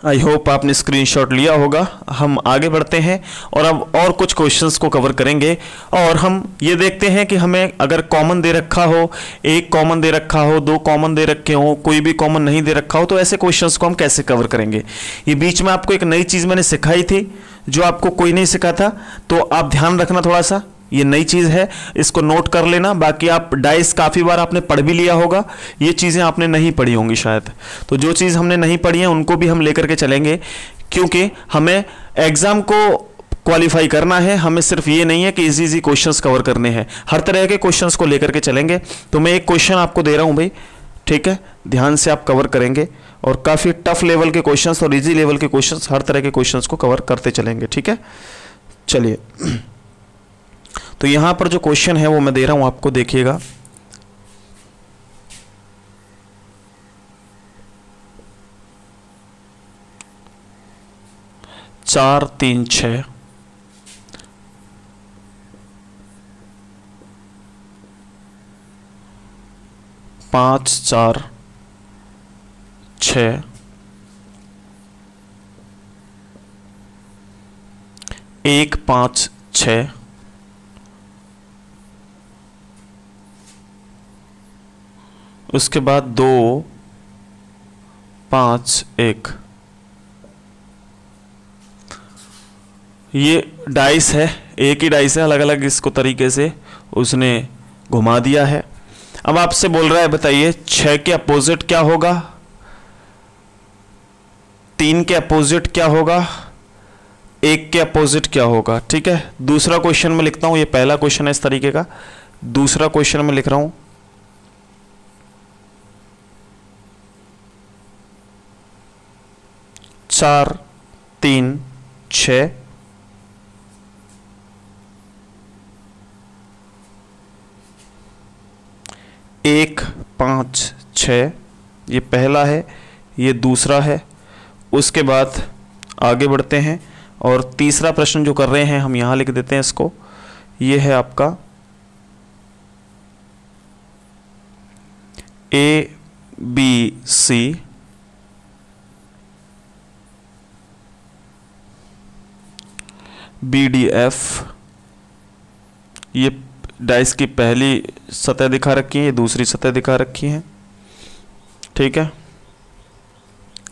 आई होप आपने स्क्रीनशॉट लिया होगा। हम आगे बढ़ते हैं और अब और कुछ क्वेश्चंस को कवर करेंगे और हम ये देखते हैं कि हमें अगर कॉमन दे रखा हो, एक कॉमन दे रखा हो, दो कॉमन दे रखे हो, कोई भी कॉमन नहीं दे रखा हो, तो ऐसे क्वेश्चंस को हम कैसे कवर करेंगे। ये बीच में आपको एक नई चीज़ मैंने सिखाई थी जो आपको कोई नहीं सिखा था, तो आप ध्यान रखना थोड़ा सा, ये नई चीज़ है, इसको नोट कर लेना। बाकी आप डाइस काफ़ी बार आपने पढ़ भी लिया होगा, ये चीज़ें आपने नहीं पढ़ी होंगी शायद, तो जो चीज़ हमने नहीं पढ़ी है उनको भी हम लेकर के चलेंगे, क्योंकि हमें एग्ज़ाम को क्वालिफाई करना है। हमें सिर्फ ये नहीं है कि इजी इजी क्वेश्चंस कवर करने हैं, हर तरह के क्वेश्चंस को लेकर के चलेंगे। तो मैं एक क्वेश्चन आपको दे रहा हूँ भाई, ठीक है, ध्यान से आप कवर करेंगे और काफ़ी टफ लेवल के क्वेश्चंस और इजी लेवल के क्वेश्चंस, हर तरह के क्वेश्चंस को कवर करते चलेंगे, ठीक है। चलिए, तो यहां पर जो क्वेश्चन है वो मैं दे रहा हूं आपको, देखिएगा। चार तीन छः, पाँच चार छः, एक पाँच छः, उसके बाद 2 5 1। ये डाइस है, एक ही डाइस है, अलग अलग इसको तरीके से उसने घुमा दिया है। अब आपसे बोल रहा है बताइए 6 के अपोजिट क्या होगा, 3 के अपोजिट क्या होगा, 1 के अपोजिट क्या होगा, ठीक है। दूसरा क्वेश्चन में लिखता हूं, ये पहला क्वेश्चन है इस तरीके का, दूसरा क्वेश्चन में लिख रहा हूं 4 3 6, 1 5 6, ये पहला है, ये दूसरा है। उसके बाद आगे बढ़ते हैं और तीसरा प्रश्न जो कर रहे हैं हम यहाँ लिख देते हैं इसको, ये है आपका ABC BDF। ये डाइस की पहली सतह दिखा रखी है, ये दूसरी सतह दिखा रखी है, ठीक है।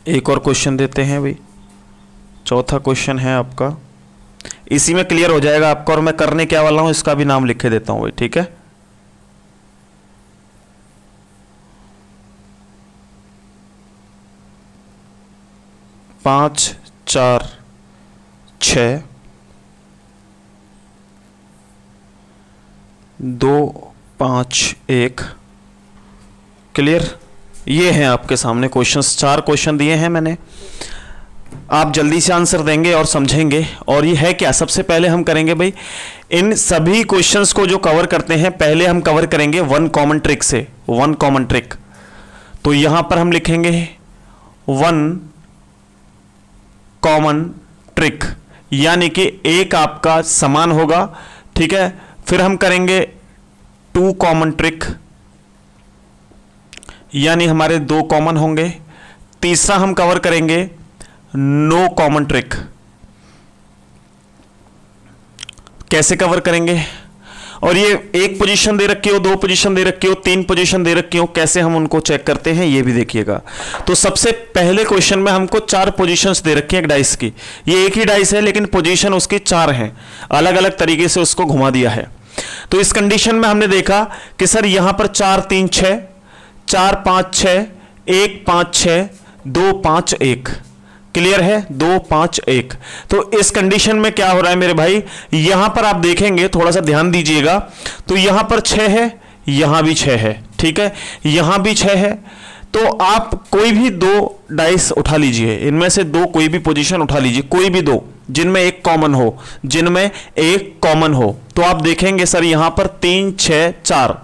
एक और क्वेश्चन देते हैं भाई, चौथा क्वेश्चन है आपका, इसी में क्लियर हो जाएगा आपका, और मैं करने क्या वाला हूं इसका भी नाम लिखे देता हूं भाई, ठीक है। पाँच चार छः, 2 5 1, क्लियर। ये हैं आपके सामने क्वेश्चंस, 4 क्वेश्चन दिए हैं मैंने, आप जल्दी से आंसर देंगे और समझेंगे। और ये है क्या, सबसे पहले हम करेंगे भाई इन सभी क्वेश्चंस को जो कवर करते हैं, पहले हम कवर करेंगे वन कॉमन ट्रिक से, वन कॉमन ट्रिक। तो यहां पर हम लिखेंगे वन कॉमन ट्रिक, यानी कि एक आपका समान होगा, ठीक है। फिर हम करेंगे 2 कॉमन ट्रिक, यानी हमारे 2 कॉमन होंगे। तीसरा हम कवर करेंगे नो कॉमन ट्रिक। कैसे कवर करेंगे, और ये एक पोजीशन दे रखी हो, 2 पोजीशन दे रखी हो, 3 पोजीशन दे रखी हो, कैसे हम उनको चेक करते हैं ये भी देखिएगा। तो सबसे पहले क्वेश्चन में हमको 4 पोजीशंस दे रखी है एक डाइस की, ये एक ही डाइस है लेकिन पोजीशन उसकी 4 हैं, अलग अलग तरीके से उसको घुमा दिया है। तो इस कंडीशन में हमने देखा कि सर यहां पर 4 3 6, 4 5 6, 1 5 6, 2 5 1, क्लियर है, 2 5 1। तो इस कंडीशन में क्या हो रहा है मेरे भाई, यहां पर आप देखेंगे, थोड़ा सा ध्यान दीजिएगा, तो यहां पर 6 है, यहां भी 6 है, ठीक है, यहां भी 6 है। तो आप कोई भी 2 डाइस उठा लीजिए, इनमें से 2 कोई भी पोजीशन उठा लीजिए, कोई भी 2 जिनमें एक कॉमन हो, जिनमें एक कॉमन हो। तो आप देखेंगे सर यहां पर 3 6 4,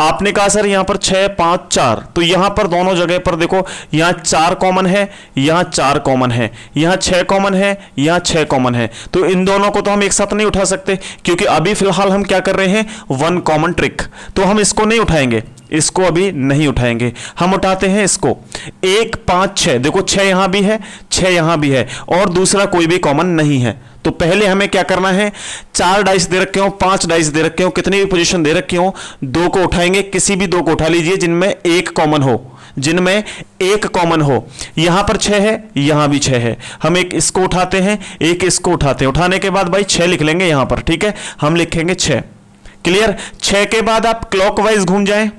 आपने कहा सर यहां पर 6 5 4, तो यहां पर दोनों जगह पर देखो, यहां 4 कॉमन है, यहां 4 कॉमन है, यहां 6 कॉमन है, यहां 6 कॉमन है। तो इन दोनों को तो हम एक साथ नहीं उठा सकते, क्योंकि अभी फिलहाल हम क्या कर रहे हैं, वन कॉमन ट्रिक, तो हम इसको नहीं उठाएंगे। इसको अभी नहीं उठाएंगे, हम उठाते हैं इसको 1 5 6। देखो 6 यहां भी है, 6 यहां भी है और दूसरा कोई भी कॉमन नहीं है। तो पहले हमें क्या करना है, 4 डाइस दे रखे हो, 5 डाइस दे रखे हो, कितनी भी पोजीशन दे रखी हो, 2 को उठाएंगे, किसी भी 2 को उठा लीजिए जिनमें एक कॉमन हो, जिनमें एक कॉमन हो। यहां पर 6 है, यहां भी 6 है, हम एक इसको उठाते हैं, एक इसको उठाते हैं। उठाने के बाद भाई 6 लिख लेंगे यहां पर, ठीक है, हम लिखेंगे 6। क्लियर। 6 के बाद आप क्लॉकवाइज घूम जाएं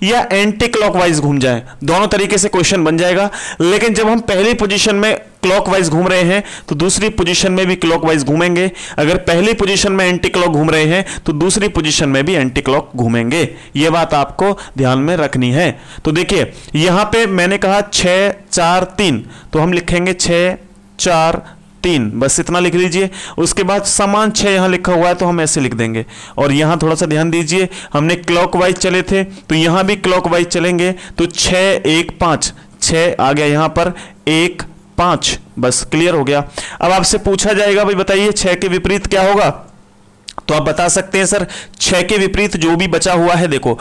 या एंटी क्लॉकवाइज घूम जाएं, दोनों तरीके से क्वेश्चन बन जाएगा। लेकिन जब हम पहली पोजीशन में क्लॉकवाइज घूम रहे हैं तो दूसरी पोजीशन में भी क्लॉकवाइज घूमेंगे। अगर पहली पोजीशन में एंटी क्लॉक घूम रहे हैं तो दूसरी पोजीशन में भी एंटी क्लॉक घूमेंगे। यह बात आपको ध्यान में रखनी है। तो देखिए यहां पे मैंने कहा 6 4 3, तो हम लिखेंगे 6 4 3, बस इतना लिख लीजिए। उसके बाद समान 6 यहां लिखा हुआ है तो हम ऐसे लिख देंगे। और यहां थोड़ा सा ध्यान दीजिए, हमने क्लॉकवाइज चले थे तो यहां भी क्लॉकवाइज चलेंगे। तो 6 1 5, 6 आ गया यहां पर 1 5, बस क्लियर हो गया। अब आपसे पूछा जाएगा भाई बताइए 6 के विपरीत क्या होगा, तो आप बता सकते हैं सर 6 के विपरीत जो भी बचा हुआ है, देखो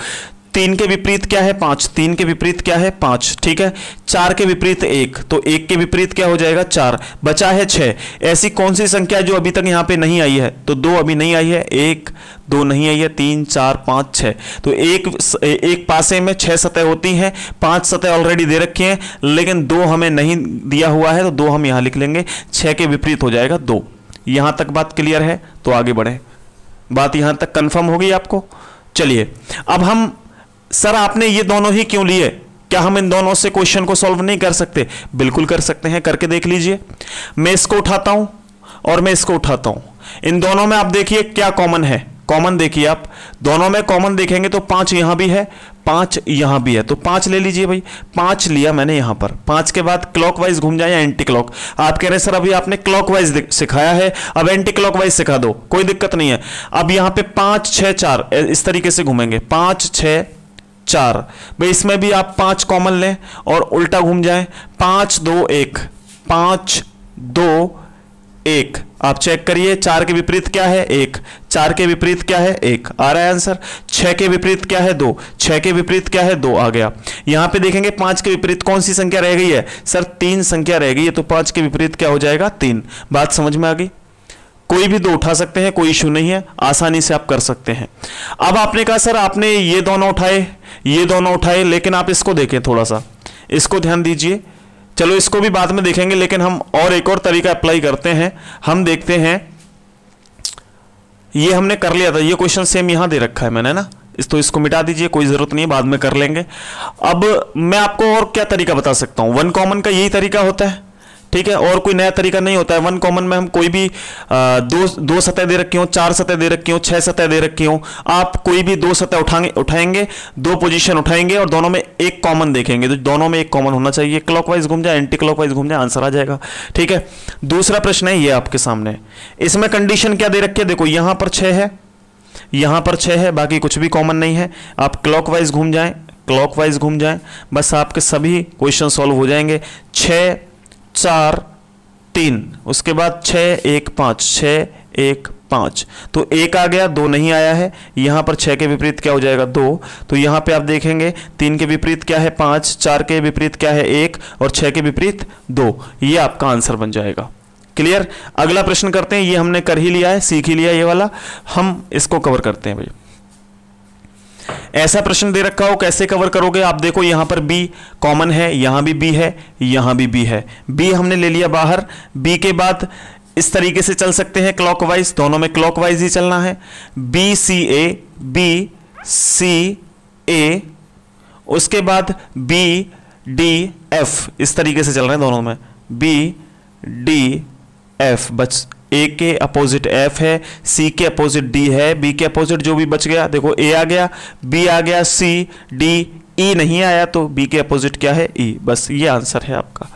3 के विपरीत क्या है 5, 3 के विपरीत क्या है 5, ठीक है। 4 के विपरीत 1, तो 1 के विपरीत क्या हो जाएगा 4, बचा है 6। ऐसी कौन सी संख्या जो अभी तक यहां पे नहीं आई है, तो 2 अभी नहीं आई है, 1 2 नहीं आई है, 3 4 5 6, तो एक पासे में 6 सतह होती हैं, 5 सतह ऑलरेडी दे रखी हैं, लेकिन 2 हमें नहीं दिया हुआ है तो 2 हम यहां लिख लेंगे। 6 के विपरीत हो जाएगा 2। यहां तक बात क्लियर है, तो आगे बढ़े। बात यहां तक कंफर्म हो गई आपको। चलिए अब हम, सर आपने ये दोनों ही क्यों लिए, क्या हम इन दोनों से क्वेश्चन को सॉल्व नहीं कर सकते? बिल्कुल कर सकते हैं, करके देख लीजिए। मैं इसको उठाता हूं और मैं इसको उठाता हूं, इन दोनों में आप देखिए क्या कॉमन है। कॉमन देखिए आप, दोनों में कॉमन देखेंगे तो 5 यहां भी है, 5 यहां भी है, तो 5 ले लीजिए भाई। 5 लिया मैंने यहां पर। 5 के बाद क्लॉकवाइज घूम जाए या एंटी क्लॉक। आप कह रहे हैं सर अभी आपने क्लॉकवाइज सिखाया है, अब एंटी क्लॉकवाइज सिखा दो, कोई दिक्कत नहीं है। अब यहां पे 5 6 4 इस तरीके से घूमेंगे, 5 6 4। भाई इसमें भी आप 5 कॉमन लें और उल्टा घूम जाएं, 5 2 1, 5 2 1। आप चेक करिए 4 के विपरीत क्या है 1, 4 के विपरीत क्या है 1, आ रहा है आंसर। 6 के विपरीत क्या है 2, 6 के विपरीत क्या है 2, आ गया। यहां पे देखेंगे 5 के विपरीत कौन सी संख्या रह गई है, सर 3 संख्या रह गई है, तो 5 के विपरीत क्या हो जाएगा 3। बात समझ में आ गई। कोई भी 2 उठा सकते हैं, कोई इशू नहीं है, आसानी से आप कर सकते हैं। अब आपने कहा सर आपने ये दोनों उठाए, ये दोनों उठाए, लेकिन आप इसको देखें, थोड़ा सा इसको ध्यान दीजिए। चलो इसको भी बाद में देखेंगे, लेकिन हम और एक और तरीका अप्लाई करते हैं। हम देखते हैं, ये हमने कर लिया था, ये क्वेश्चन सेम यहां दे रखा है मैंने ना, तो इसको मिटा दीजिए, कोई जरूरत नहीं है, बाद में कर लेंगे। अब मैं आपको और क्या तरीका बता सकता हूं, 1 कॉमन का यही तरीका होता है, ठीक है, और कोई नया तरीका नहीं होता है। 1 कॉमन में हम कोई भी दो सतह दे रखी हो, 4 सतह दे रखी हो, 6 सतह दे रखी हो, आप कोई भी 2 सतह उठाएंगे, 2 पोजीशन उठाएंगे और दोनों में एक कॉमन देखेंगे, तो दोनों में एक कॉमन होना चाहिए। क्लॉकवाइज घूम जाए, एंटी क्लॉकवाइज घूम जाए, आंसर आ जाएगा, ठीक है। दूसरा प्रश्न है ये आपके सामने, इसमें कंडीशन क्या दे रखी है, देखो यहां पर 6 है, यहां पर 6 है, बाकी कुछ भी कॉमन नहीं है। आप क्लॉकवाइज घूम जाएं, क्लॉकवाइज घूम जाएं, बस आपके सभी क्वेश्चन सॉल्व हो जाएंगे। 6 4 3, उसके बाद 6 1 5, 6 1 5, तो 1 आ गया, 2 नहीं आया है। यहां पर 6 के विपरीत क्या हो जाएगा 2, तो यहां पे आप देखेंगे 3 के विपरीत क्या है 5, 4 के विपरीत क्या है 1 और 6 के विपरीत 2, ये आपका आंसर बन जाएगा। क्लियर। अगला प्रश्न करते हैं, ये हमने कर ही लिया है, सीख ही लिया ये वाला, हम इसको कवर करते हैं भाई। ऐसा प्रश्न दे रखा हो, कैसे कवर करोगे, आप देखो यहां पर B कॉमन है, यहां भी B है, यहां भी B है, B हमने ले लिया बाहर। B के बाद इस तरीके से चल सकते हैं क्लॉकवाइज, दोनों में क्लॉकवाइज ही चलना है। B C A, B C A, उसके बाद B D F, इस तरीके से चल रहे हैं दोनों में, B D F, बच A के अपोजिट F है, C के अपोजिट D है, B के अपोजिट जो भी बच गया, देखो A आ गया, B आ गया, C D, E नहीं आया, तो B के अपोजिट क्या है E, बस ये आंसर है आपका।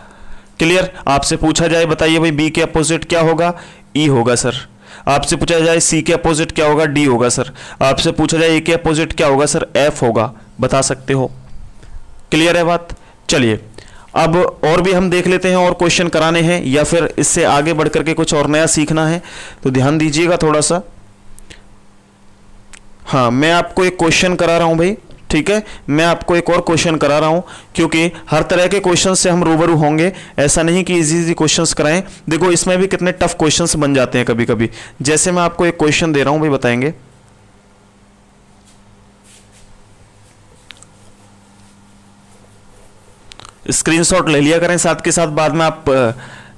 क्लियर। आपसे पूछा जाए बताइए भाई B के अपोजिट क्या होगा, E होगा सर। आपसे पूछा जाए C के अपोजिट क्या होगा, D होगा सर। आपसे पूछा जाए A के अपोजिट क्या होगा सर, F होगा, बता सकते हो। क्लियर है बात। चलिए अब और भी हम देख लेते हैं, और क्वेश्चन कराने हैं या फिर इससे आगे बढ़ करके कुछ और नया सीखना है, तो ध्यान दीजिएगा थोड़ा सा। हाँ मैं आपको एक क्वेश्चन करा रहा हूं भाई, ठीक है, मैं आपको एक और क्वेश्चन करा रहा हूं क्योंकि हर तरह के क्वेश्चन से हम रूबरू होंगे, ऐसा नहीं कि इजी इजी क्वेश्चंस कराएं। देखो इसमें भी कितने टफ क्वेश्चंस बन जाते हैं कभी कभी। जैसे मैं आपको एक क्वेश्चन दे रहा हूं, भाई बताएंगे। स्क्रीनशॉट ले लिया करें साथ के साथ, बाद में आप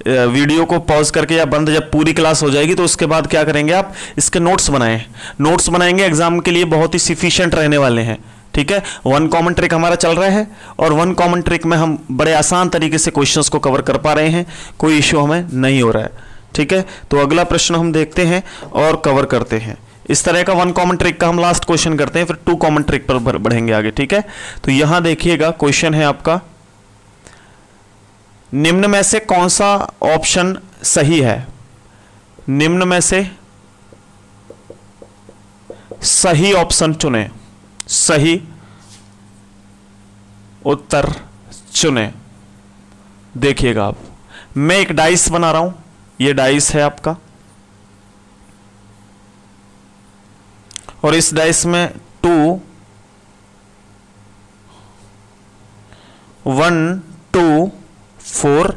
वीडियो को पॉज करके या बंद, जब पूरी क्लास हो जाएगी तो उसके बाद क्या करेंगे, आप इसके नोट्स बनाएं। नोट्स बनाएंगे, एग्जाम के लिए बहुत ही सफिशिएंट रहने वाले हैं। ठीक है, वन कॉमन ट्रिक हमारा चल रहा है और वन कॉमन ट्रिक में हम बड़े आसान तरीके से क्वेश्चंस को कवर कर पा रहे हैं, कोई इश्यू हमें नहीं हो रहा है। ठीक है, तो अगला प्रश्न हम देखते हैं और कवर करते हैं। इस तरह का वन कॉमन ट्रिक का हम लास्ट क्वेश्चन करते हैं, फिर टू कॉमन ट्रिक पर बढ़ेंगे आगे। ठीक है, तो यहां देखिएगा क्वेश्चन है आपका, निम्न में से कौन सा ऑप्शन सही है? निम्न में से सही ऑप्शन चुने, सही उत्तर चुने। देखिएगा आप, मैं एक डाइस बना रहा हूं, ये डाइस है आपका, और इस डाइस में 2 1 2 4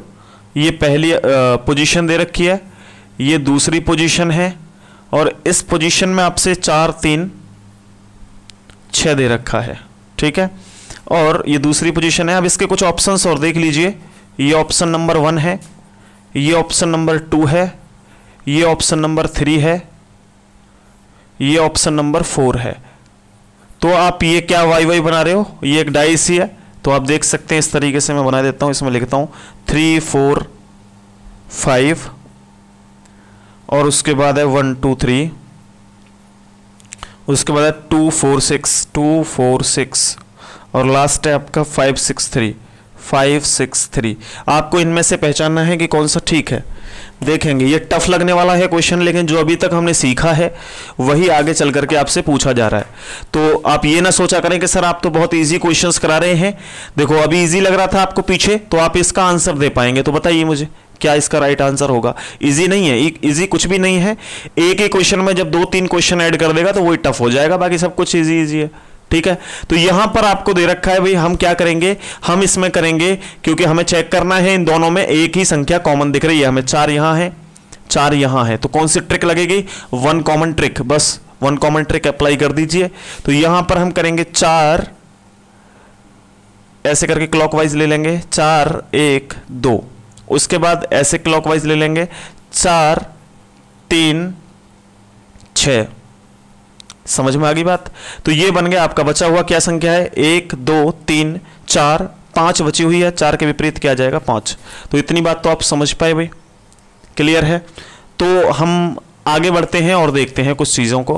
ये पहली पोजीशन दे रखी है, ये दूसरी पोजीशन है, और इस पोजीशन में आपसे 4 3 6 दे रखा है। ठीक है, और ये दूसरी पोजीशन है। अब इसके कुछ ऑप्शंस और देख लीजिए, ये ऑप्शन नंबर 1 है, ये ऑप्शन नंबर 2 है, ये ऑप्शन नंबर 3 है, ये ऑप्शन नंबर 4 है। तो आप ये क्या वाई वाई बना रहे हो, ये एक डाइस ही है, तो आप देख सकते हैं इस तरीके से मैं बना देता हूं। इसमें लिखता हूं 3 4 5 और उसके बाद है 1 2 3, उसके बाद है 2 4 6 2 4 6 और लास्ट है आपका 5 6 3 5 6 3। आपको इनमें से पहचानना है कि कौन सा ठीक है। देखेंगे ये टफ लगने वाला है क्वेश्चन, लेकिन जो अभी तक हमने सीखा है वही आगे चल करके आपसे पूछा जा रहा है। तो आप ये ना सोचा करें कि सर आप तो बहुत इजी क्वेश्चंस करा रहे हैं। देखो अभी इजी लग रहा था आपको पीछे, तो आप इसका आंसर दे पाएंगे, तो बताइए मुझे क्या इसका राइट आंसर होगा। इजी नहीं है, इजी कुछ भी नहीं है। एक ही क्वेश्चन में जब 2-3 क्वेश्चन ऐड कर देगा तो वही टफ हो जाएगा, बाकी सब कुछ इजी इजी है। ठीक है, तो यहां पर आपको दे रखा है भाई, हम क्या करेंगे, हम इसमें करेंगे, क्योंकि हमें चेक करना है इन दोनों में एक ही संख्या कॉमन दिख रही है हमें। 4 यहां है, 4 यहां है, तो कौन सी ट्रिक लगेगी, वन कॉमन ट्रिक। बस वन कॉमन ट्रिक अप्लाई कर दीजिए। तो यहां पर हम करेंगे 4 ऐसे करके क्लॉकवाइज ले लेंगे, 4 1 2, उसके बाद ऐसे क्लॉकवाइज ले लेंगे 4 3 6। समझ में आ गई बात। तो ये बन गया आपका बचा हुआ क्या संख्या है, 1 2 3 4 5 बची हुई है, 4 के विपरीत क्या आ जाएगा 5। तो इतनी बात तो आप समझ पाए भाई, क्लियर है। तो हम आगे बढ़ते हैं और देखते हैं कुछ चीजों को।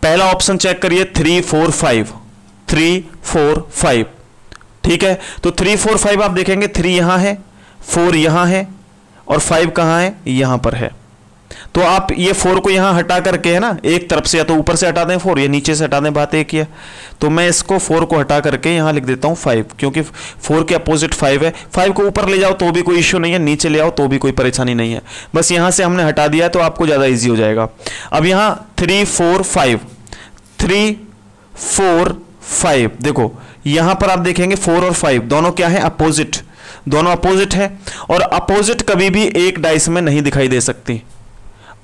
पहला ऑप्शन चेक करिए 3 4 5 3 4 5। ठीक है, तो 3 4 5 आप देखेंगे 3 यहां है, 4 यहां है और 5 कहां है, यहां पर है। तो आप ये 4 को यहां हटा करके, है ना, एक तरफ से या तो ऊपर से हटा दें 4 या नीचे से हटा दें, बात एक ही है। तो मैं इसको 4 को हटा करके यहां लिख देता हूं 5, क्योंकि 4 के अपोजिट 5 है। 5 को ऊपर ले जाओ तो भी कोई इश्यू नहीं है, नीचे ले आओ तो भी कोई परेशानी नहीं है। बस यहां से हमने हटा दिया है तो आपको ज्यादा ईजी हो जाएगा। अब यहां 3 4 5 3 4 5, देखो यहां पर आप देखेंगे 4 और 5 दोनों क्या है, अपोजिट, दोनों अपोजिट है। और अपोजिट कभी भी एक डाइस में नहीं दिखाई दे सकती।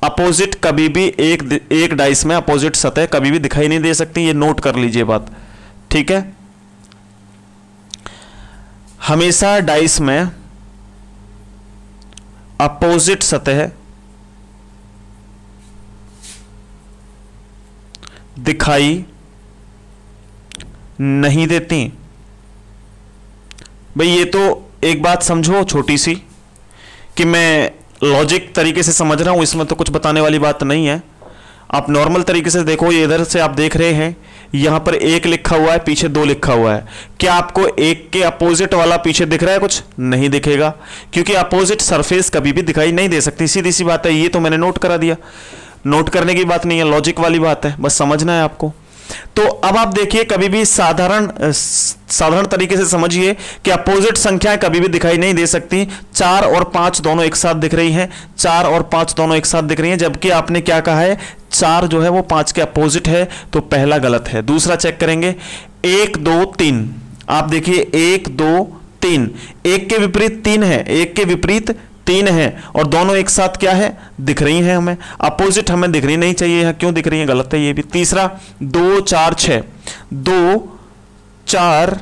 अपोजिट कभी भी एक डाइस में अपोजिट सतह कभी भी दिखाई नहीं दे सकती, ये नोट कर लीजिए बात। ठीक है, हमेशा डाइस में अपोजिट सतह दिखाई नहीं देती। भाई ये तो एक बात समझो छोटी सी, कि मैं लॉजिक तरीके से समझ रहा हूं, इसमें तो कुछ बताने वाली बात नहीं है। आप नॉर्मल तरीके से देखो, ये इधर से आप देख रहे हैं, यहां पर 1 लिखा हुआ है, पीछे 2 लिखा हुआ है। क्या आपको 1 के अपोजिट वाला पीछे दिख रहा है, कुछ नहीं दिखेगा, क्योंकि अपोजिट सरफेस कभी भी दिखाई नहीं दे सकती, सीधी सी बात है। ये तो मैंने नोट करा दिया, नोट करने की बात नहीं है, लॉजिक वाली बात है, बस समझना है आपको। तो अब आप देखिए, कभी भी साधारण तरीके से समझिए कि अपोजिट संख्याएं कभी भी दिखाई नहीं दे सकती। 4 और 5 दोनों एक साथ दिख रही हैं, 4 और 5 दोनों एक साथ दिख रही हैं, जबकि आपने क्या कहा है, 4 जो है वो 5 के अपोजिट है, तो पहला गलत है। दूसरा चेक करेंगे, 1 2 3, आप देखिए 1 2 3, एक के विपरीत 3 है, एक के विपरीत 3 है, और दोनों एक साथ क्या है, दिख रही हैं हमें, अपोजिट हमें दिखनी नहीं चाहिए है, क्यों दिख रही है, गलत है ये भी। तीसरा 2 4 6, 2 4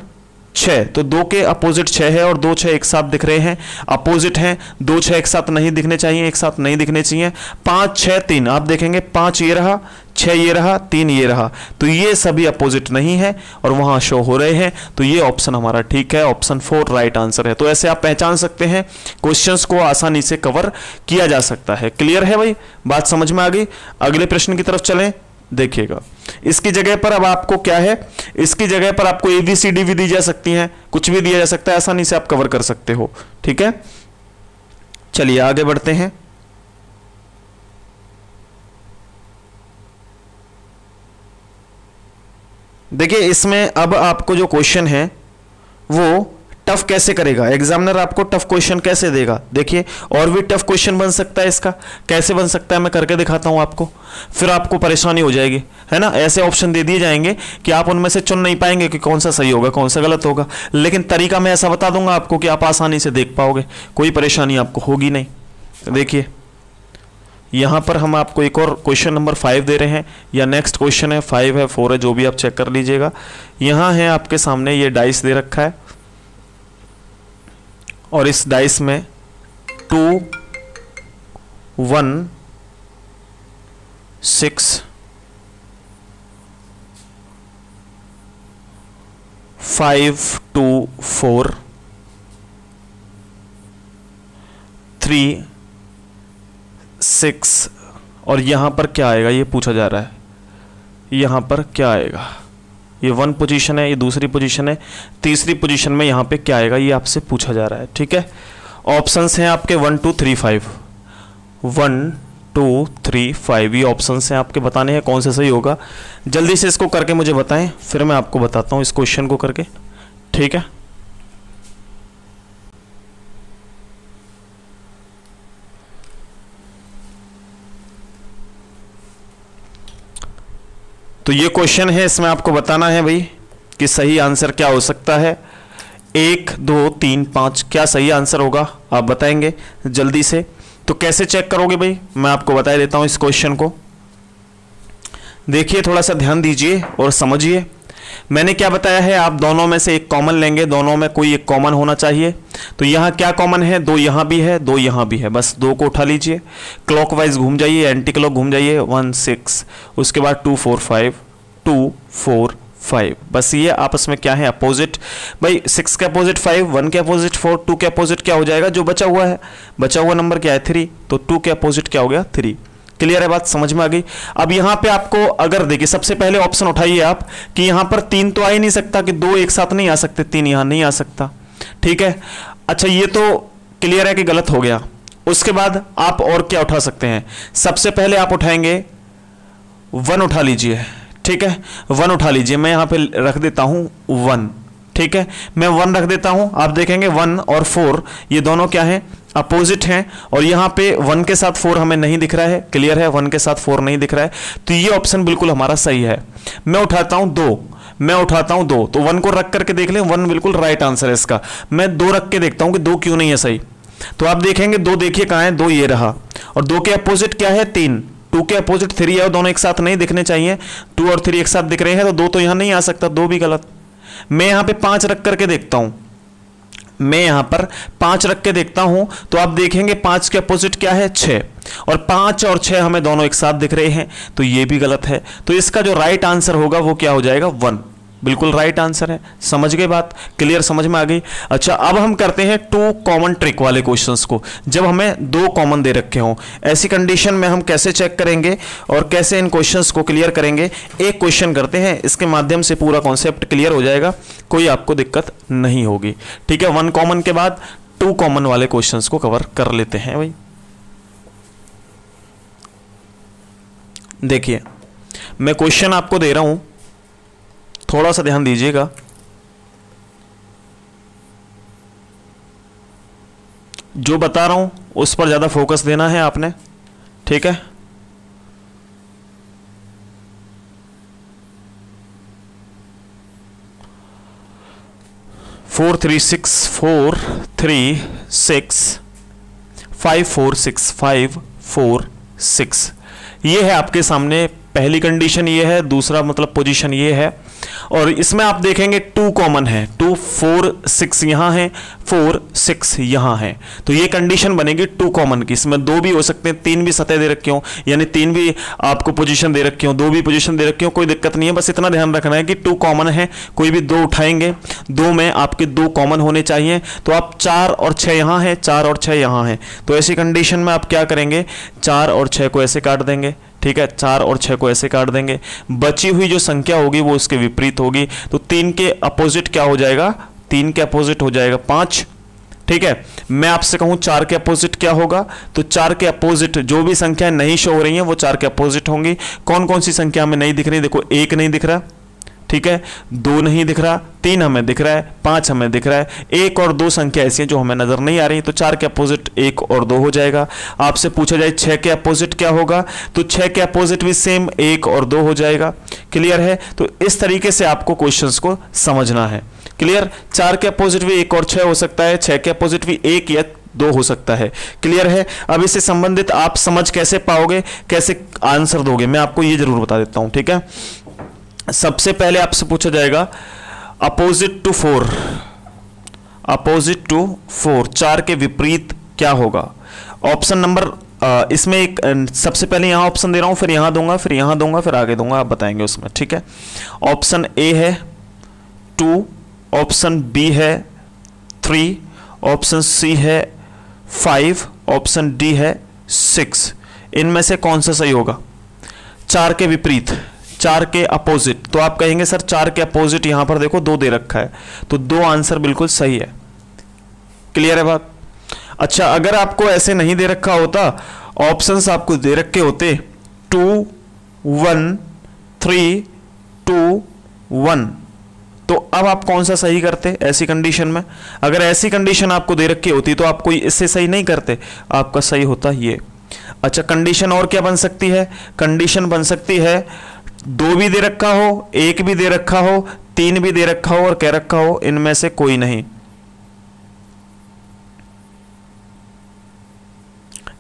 6, तो 2 के अपोजिट 6 है और 2 6 एक साथ दिख रहे हैं, अपोजिट हैं, 2 6 एक साथ नहीं दिखने चाहिए, एक साथ नहीं दिखने चाहिए। 5 6 3, आप देखेंगे 5 ये रहा, 6 ये रहा, 3 ये रहा, तो ये सभी अपोजिट नहीं है और वहां शो हो रहे हैं, तो ये ऑप्शन हमारा ठीक है, ऑप्शन 4 राइट आंसर है। तो ऐसे आप पहचान सकते हैं, क्वेश्चंस को आसानी से कवर किया जा सकता है। क्लियर है भाई, बात समझ में आ गई? अगले प्रश्न की तरफ चलें, देखिएगा। इसकी जगह पर अब आपको क्या है, इसकी जगह पर आपको ABCD भी दी जा सकती है, कुछ भी दिया जा सकता है, आसानी से आप कवर कर सकते हो। ठीक है, चलिए आगे बढ़ते हैं। देखिए इसमें अब आपको जो क्वेश्चन है वो टफ कैसे करेगा एग्जामिनर, आपको टफ क्वेश्चन कैसे देगा। देखिए और भी टफ क्वेश्चन बन सकता है, इसका कैसे बन सकता है मैं करके दिखाता हूं आपको, फिर आपको परेशानी हो जाएगी, है ना। ऐसे ऑप्शन दे दिए जाएंगे कि आप उनमें से चुन नहीं पाएंगे कि कौन सा सही होगा कौन सा गलत होगा, लेकिन तरीका मैं ऐसा बता दूंगा आपको कि आप आसानी से देख पाओगे, कोई परेशानी आपको होगी नहीं। तो देखिए यहां पर हम आपको एक और क्वेश्चन नंबर 5 दे रहे हैं, या नेक्स्ट क्वेश्चन है, 5 है 4 है, जो भी आप चेक कर लीजिएगा। यहां है आपके सामने ये डाइस दे रखा है और इस डाइस में 2 1 6 5 2 4 3 6, और यहां पर क्या आएगा ये पूछा जा रहा है, यहां पर क्या आएगा, ये 1 पोजीशन है, ये दूसरी पोजीशन है, तीसरी पोजीशन में यहां पे क्या आएगा ये आपसे पूछा जा रहा है। ठीक है, ऑप्शंस हैं आपके 1 2 3 5, 1 2 3 5, ये ऑप्शंस हैं आपके, बताने हैं कौन सा सही होगा। जल्दी से इसको करके मुझे बताएं, फिर मैं आपको बताता हूं इस क्वेश्चन को करके। ठीक है, तो ये क्वेश्चन है, इसमें आपको बताना है भाई कि सही आंसर क्या हो सकता है। 1 2 3 5 क्या सही आंसर होगा, आप बताएंगे जल्दी से। तो कैसे चेक करोगे भाई, मैं आपको बता देता हूं इस क्वेश्चन को। देखिए थोड़ा सा ध्यान दीजिए और समझिए, मैंने क्या बताया है, आप दोनों में से एक कॉमन लेंगे, दोनों में कोई एक कॉमन होना चाहिए। तो यहां क्या कॉमन है, 2 यहां भी है 2 यहां भी है, बस 2 को उठा लीजिए, क्लॉकवाइज घूम जाइए, एंटी क्लॉक घूम जाइए, 1 6, उसके बाद 2 4 5 2 4 5, बस ये आपस में क्या है, अपोजिट। भाई 6 के अपोजिट 5, 1 के अपोजिट 4, 2 के अपोजिट क्या हो जाएगा, जो बचा हुआ है, बचा हुआ नंबर क्या है 3, तो 2 के अपोजिट क्या हो गया 3। क्लियर है, बात समझ में आ गई। अब यहां पे आपको अगर देखिए सबसे पहले ऑप्शन उठाइए आप कि यहां पर 3 तो आ ही नहीं सकता, कि 2 एक साथ नहीं आ सकते, 3 यहां नहीं आ सकता। ठीक है, अच्छा ये तो क्लियर है कि गलत हो गया। उसके बाद आप और क्या उठा सकते हैं, सबसे पहले आप उठाएंगे 1 उठा लीजिए। ठीक है, 1 उठा लीजिए, मैं यहां पे रख देता हूं 1। ठीक है, मैं 1 रख देता हूं, आप देखेंगे 1 और 4 ये दोनों क्या है, अपोजिट हैं, और यहां पे 1 के साथ 4 हमें नहीं दिख रहा है। क्लियर है, 1 के साथ 4 नहीं दिख रहा है, तो ये ऑप्शन बिल्कुल हमारा सही है। मैं उठाता हूं 2, मैं उठाता हूं 2, तो 1 को रख करके देख लें, 1 बिल्कुल राइट आंसर है इसका। मैं 2 रख के देखता हूं कि 2 क्यों नहीं है सही, तो आप देखेंगे 2 देखिए कहां है, 2 ये रहा, और 2 के अपोजिट क्या है 3, 2 के अपोजिट 3 है, दोनों एक साथ नहीं दिखने चाहिए, 2 और 3 एक साथ दिख रहे हैं, तो 2 तो यहां नहीं आ सकता, 2 भी गलत। मैं यहां पे 5 रख करके देखता हूं, मैं यहां पर 5 रख के देखता हूं, तो आप देखेंगे 5 के अपोजिट क्या है 6, और 5 और 6 हमें दोनों एक साथ दिख रहे हैं, तो ये भी गलत है। तो इसका जो राइट आंसर होगा वो क्या हो जाएगा 1, बिल्कुल राइट आंसर है। समझ गए बात, क्लियर समझ में आ गई। अच्छा अब हम करते हैं 2 कॉमन ट्रिक वाले क्वेश्चंस को, जब हमें 2 कॉमन दे रखे हों, ऐसी कंडीशन में हम कैसे चेक करेंगे और कैसे इन क्वेश्चंस को क्लियर करेंगे। एक क्वेश्चन करते हैं, इसके माध्यम से पूरा कॉन्सेप्ट क्लियर हो जाएगा, कोई आपको दिक्कत नहीं होगी। ठीक है, 1 कॉमन के बाद 2 कॉमन वाले क्वेश्चंस को कवर कर लेते हैं भाई। देखिए मैं क्वेश्चन आपको दे रहा हूं, थोड़ा सा ध्यान दीजिएगा। जो बता रहा हूं उस पर ज्यादा फोकस देना है आपने। ठीक है, 4 3 6 4 3 6 5 4 6 5 4 6। ये है आपके सामने पहली कंडीशन, ये है दूसरा मतलब पोजीशन ये है। और इसमें आप देखेंगे 2 कॉमन है, 2 4 6 यहाँ है, 4 6 यहाँ है, तो ये कंडीशन बनेगी 2 कॉमन की। इसमें 2 भी हो सकते हैं, 3 भी सतह दे रखे हो, यानी 3 भी आपको पोजीशन दे रखे हो, 2 भी पोजीशन दे रखे हो, कोई दिक्कत नहीं है। बस इतना ध्यान रखना है कि 2 कॉमन है, कोई भी 2 उठाएंगे, 2 में आपके 2 कॉमन होने चाहिए। तो आप 4 और 6 यहाँ है, 4 और 6 यहाँ है, तो ऐसी कंडीशन में आप क्या करेंगे, 4 और 6 को ऐसे काट देंगे, ठीक है, 4 और 6 को ऐसे काट देंगे। बची हुई जो संख्या होगी वो उसके विपरीत होगी, तो 3 के अपोजिट क्या हो जाएगा, 3 के अपोजिट हो जाएगा 5, ठीक है। मैं आपसे कहूं 4 के अपोजिट क्या होगा, तो 4 के अपोजिट जो भी संख्या नहीं शो हो रही हैं वो 4 के अपोजिट होंगी। कौन कौन सी संख्या हमें नहीं दिख रही, देखो 1 नहीं दिख रहा, ठीक है, 2 नहीं दिख रहा, 3 हमें दिख रहा है, 5 हमें दिख रहा है, 1 और 2 संख्या ऐसी हैं जो हमें नजर नहीं आ रही, तो 4 के अपोजिट 1 और 2 हो जाएगा। आपसे पूछा जाए 6 के अपोजिट क्या होगा, तो 6 के अपोजिट भी सेम 1 और 2 हो जाएगा। क्लियर है, तो इस तरीके से आपको क्वेश्चंस को समझना है। क्लियर, 4 के अपोजिट भी 1 और 6 हो सकता है, 6 के अपोजिट भी 1 या 2 हो सकता है। क्लियर है, अब इससे संबंधित आप समझ कैसे पाओगे, कैसे आंसर दोगे, मैं आपको ये जरूर बता देता हूं, ठीक है। सबसे पहले आपसे पूछा जाएगा अपोजिट टू 4, अपोजिट टू 4, 4 के विपरीत क्या होगा। ऑप्शन नंबर इसमें एक सबसे पहले यहां ऑप्शन दे रहा हूं, फिर यहां दूंगा, फिर यहां दूंगा, फिर आगे दूंगा, आप बताएंगे उसमें, ठीक है। ऑप्शन ए है 2, ऑप्शन बी है 3, ऑप्शन सी है 5, ऑप्शन डी है 6। इनमें से कौन सा सही होगा, 4 के विपरीत, 4 के अपोजिट, तो आप कहेंगे सर 4 के अपोजिट यहां पर देखो 2 दे रखा है, तो 2 आंसर बिल्कुल सही है। क्लियर है बात। अच्छा, अगर आपको ऐसे नहीं दे रखा होता, ऑप्शंस आपको दे रखे होते 2 1 3 2 1, तो अब आप कौन सा सही करते ऐसी कंडीशन में। अगर ऐसी कंडीशन आपको दे रखी होती तो आप कोई इससे सही नहीं करते, आपका सही होता ये। अच्छा, कंडीशन और क्या बन सकती है, कंडीशन बन सकती है 2 भी दे रखा हो, 1 भी दे रखा हो, 3 भी दे रखा हो और कह रखा हो इनमें से कोई नहीं।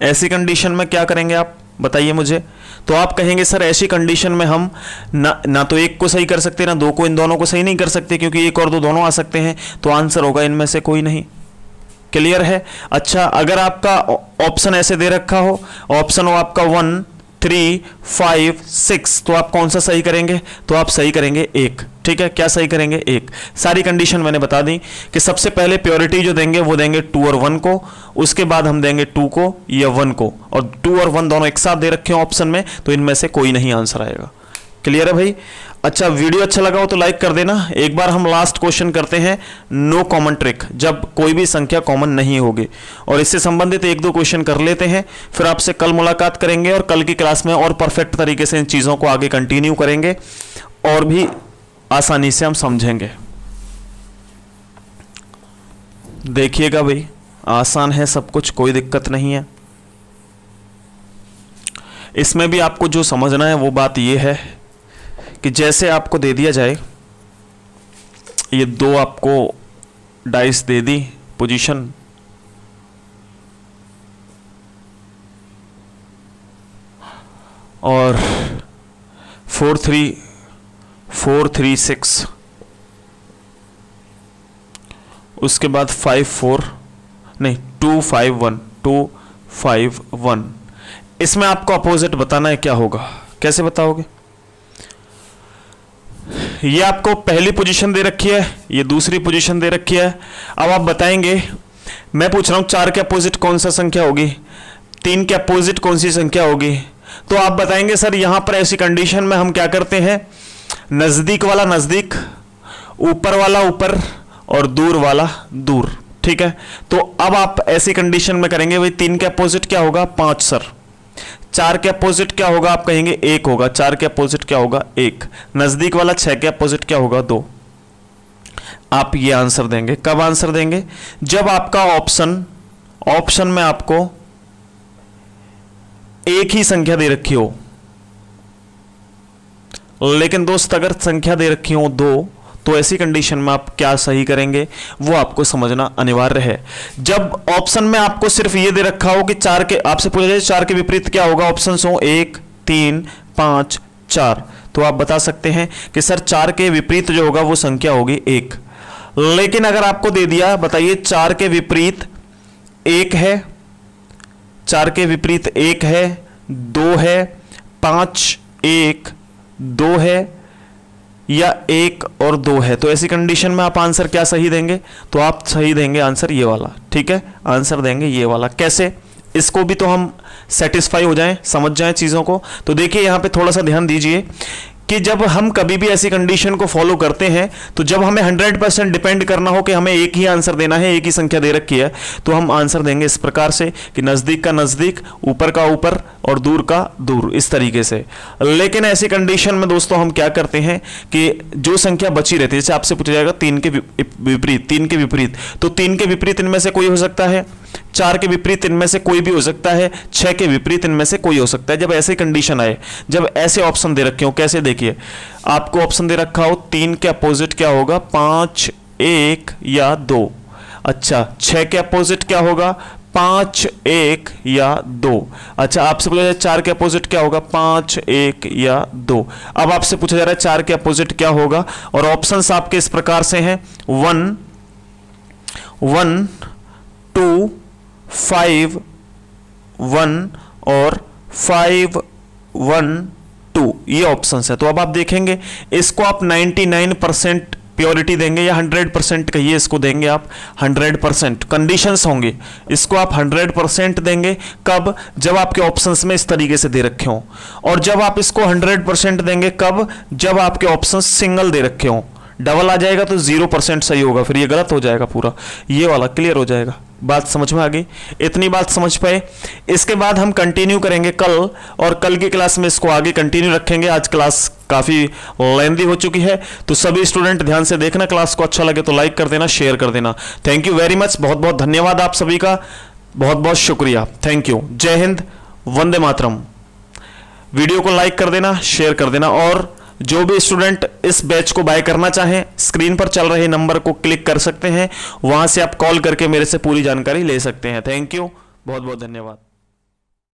ऐसी कंडीशन में क्या करेंगे आप बताइए मुझे। तो आप कहेंगे सर ऐसी कंडीशन में हम ना तो 1 को सही कर सकते ना 2 को, इन दोनों को सही नहीं कर सकते क्योंकि 1 और 2 दोनों आ सकते हैं, तो आंसर होगा इनमें से कोई नहीं। क्लियर है। अच्छा, अगर आपका ऑप्शन ऐसे दे रखा हो, ऑप्शन हो आपका 1 3 5 6, तो आप कौन सा सही करेंगे, तो आप सही करेंगे 1, ठीक है। क्या सही करेंगे, 1। सारी कंडीशन मैंने बता दी कि सबसे पहले प्योरिटी जो देंगे वो देंगे 2 और 1 को, उसके बाद हम देंगे 2 को या 1 को, और 2 और 1 दोनों एक साथ दे रखे हैं ऑप्शन में, तो इनमें से कोई नहीं आंसर आएगा। क्लियर है भाई। अच्छा, वीडियो अच्छा लगा हो तो लाइक कर देना। एक बार हम लास्ट क्वेश्चन करते हैं, नो कॉमन ट्रिक, जब कोई भी संख्या कॉमन नहीं होगी, और इससे संबंधित 1-2 क्वेश्चन कर लेते हैं, फिर आपसे कल मुलाकात करेंगे और कल की क्लास में और परफेक्ट तरीके से इन चीज़ों को आगे कंटिन्यू करेंगे और भी आसानी से हम समझेंगे। देखिएगा भाई, आसान है सब कुछ, कोई दिक्कत नहीं है। इसमें भी आपको जो समझना है वो बात ये है कि जैसे आपको दे दिया जाए, ये 2 आपको डाइस दे दी पोजीशन, और 4 3 6, उसके बाद 5 4 नहीं 2 5 1 2 5 1। इसमें आपको अपोजिट बताना है क्या होगा, कैसे बताओगे। ये आपको पहली पोजीशन दे रखी है, ये दूसरी पोजीशन दे रखी है। अब आप बताएंगे, मैं पूछ रहा हूं 4 के अपोजिट कौन सा संख्या होगी, 3 के अपोजिट कौन सी संख्या होगी, तो आप बताएंगे सर यहां पर ऐसी कंडीशन में हम क्या करते हैं, नजदीक वाला नजदीक, ऊपर वाला ऊपर और दूर वाला दूर, ठीक है। तो अब आप ऐसी कंडीशन में करेंगे भाई 3 के अपोजिट क्या होगा, 5 सर। 4 के अपोजिट क्या होगा, आप कहेंगे 1 होगा। 4 के अपोजिट क्या होगा, 1। नजदीक वाला 6 के अपोजिट क्या होगा, 2। आप ये आंसर देंगे। कब आंसर देंगे, जब आपका ऑप्शन में आपको एक ही संख्या दे रखी हो, लेकिन दोस्त अगर संख्या दे रखी हो 2, तो ऐसी कंडीशन में आप क्या सही करेंगे वो आपको समझना अनिवार्य है। जब ऑप्शन में आपको सिर्फ ये दे रखा हो कि 4 के, आपसे पूछा जाए 4 के विपरीत क्या होगा, ऑप्शन हो 1, 3, 5, 4, तो आप बता सकते हैं कि सर 4 के विपरीत जो होगा वो संख्या होगी 1। लेकिन अगर आपको दे दिया, बताइए 4 के विपरीत 1 है, 4 के विपरीत 1 है, 2 है, 5, 1, 2 है, या 1 और 2 है, तो ऐसी कंडीशन में आप आंसर क्या सही देंगे, तो आप सही देंगे आंसर ये वाला। ठीक है, आंसर देंगे ये वाला। कैसे, इसको भी तो हम सेटिस्फाई हो जाएं, समझ जाएं चीज़ों को। तो देखिए यहाँ पे थोड़ा सा ध्यान दीजिए कि जब हम कभी भी ऐसी कंडीशन को फॉलो करते हैं, तो जब हमें 100% डिपेंड करना हो कि हमें एक ही आंसर देना है, एक ही संख्या दे रखी है, तो हम आंसर देंगे इस प्रकार से कि नज़दीक का नज़दीक, ऊपर का ऊपर और दूर का दूर, इस तरीके से। लेकिन ऐसी कंडीशन में दोस्तों हम क्या करते हैं कि जो संख्या बची रहती है, जैसे आपसे पूछा जाएगा 3 के विपरीत, 3 के विपरीत, तो 3 के विपरीत इनमें से कोई हो सकता है, 4 के विपरीत इनमें से कोई भी हो सकता है, 6 के विपरीत इनमें से कोई हो सकता है। जब ऐसी कंडीशन आए, जब ऐसे ऑप्शन दे रखे हो, कैसे देखिए, आपको ऑप्शन दे रखा हो 3 के अपोजिट क्या होगा, 5, 1 या 2। अच्छा, 6 के अपोजिट क्या होगा, 5, 1 या 2। अच्छा, आपसे पूछा जाए 4 के अपोजिट क्या होगा, 5, 1 या 2। अब आपसे पूछा जा रहा है 4 के अपोजिट क्या होगा, और ऑप्शंस आपके इस प्रकार से हैं 1, 1, 2, 5, 1 और 5, 1, 2, ये ऑप्शंस है। तो अब आप देखेंगे इसको आप 99% प्योरिटी देंगे या 100% कहिए, इसको देंगे आप 100%। कंडीशंस होंगे, इसको आप 100% देंगे कब, जब आपके ऑप्शंस में इस तरीके से दे रखे हों, और जब आप इसको 100% देंगे कब, जब आपके ऑप्शंस सिंगल दे रखे हों। डबल आ जाएगा तो 0% सही होगा, फिर ये गलत हो जाएगा पूरा, ये वाला क्लियर हो जाएगा। बात समझ में आ गई, इतनी बात समझ पाए। इसके बाद हम कंटिन्यू करेंगे कल, और कल की क्लास में इसको आगे कंटिन्यू रखेंगे। आज क्लास काफ़ी लेंदी हो चुकी है, तो सभी स्टूडेंट ध्यान से देखना, क्लास को अच्छा लगे तो लाइक कर देना, शेयर कर देना। थैंक यू वेरी मच, बहुत बहुत धन्यवाद आप सभी का, बहुत बहुत शुक्रिया, थैंक यू। जय हिंद, वंदे मातरम। वीडियो को लाइक कर देना, शेयर कर देना, और जो भी स्टूडेंट इस बैच को बाय करना चाहें, स्क्रीन पर चल रहे नंबर को क्लिक कर सकते हैं, वहां से आप कॉल करके मेरे से पूरी जानकारी ले सकते हैं। थैंक यू, बहुत बहुत धन्यवाद।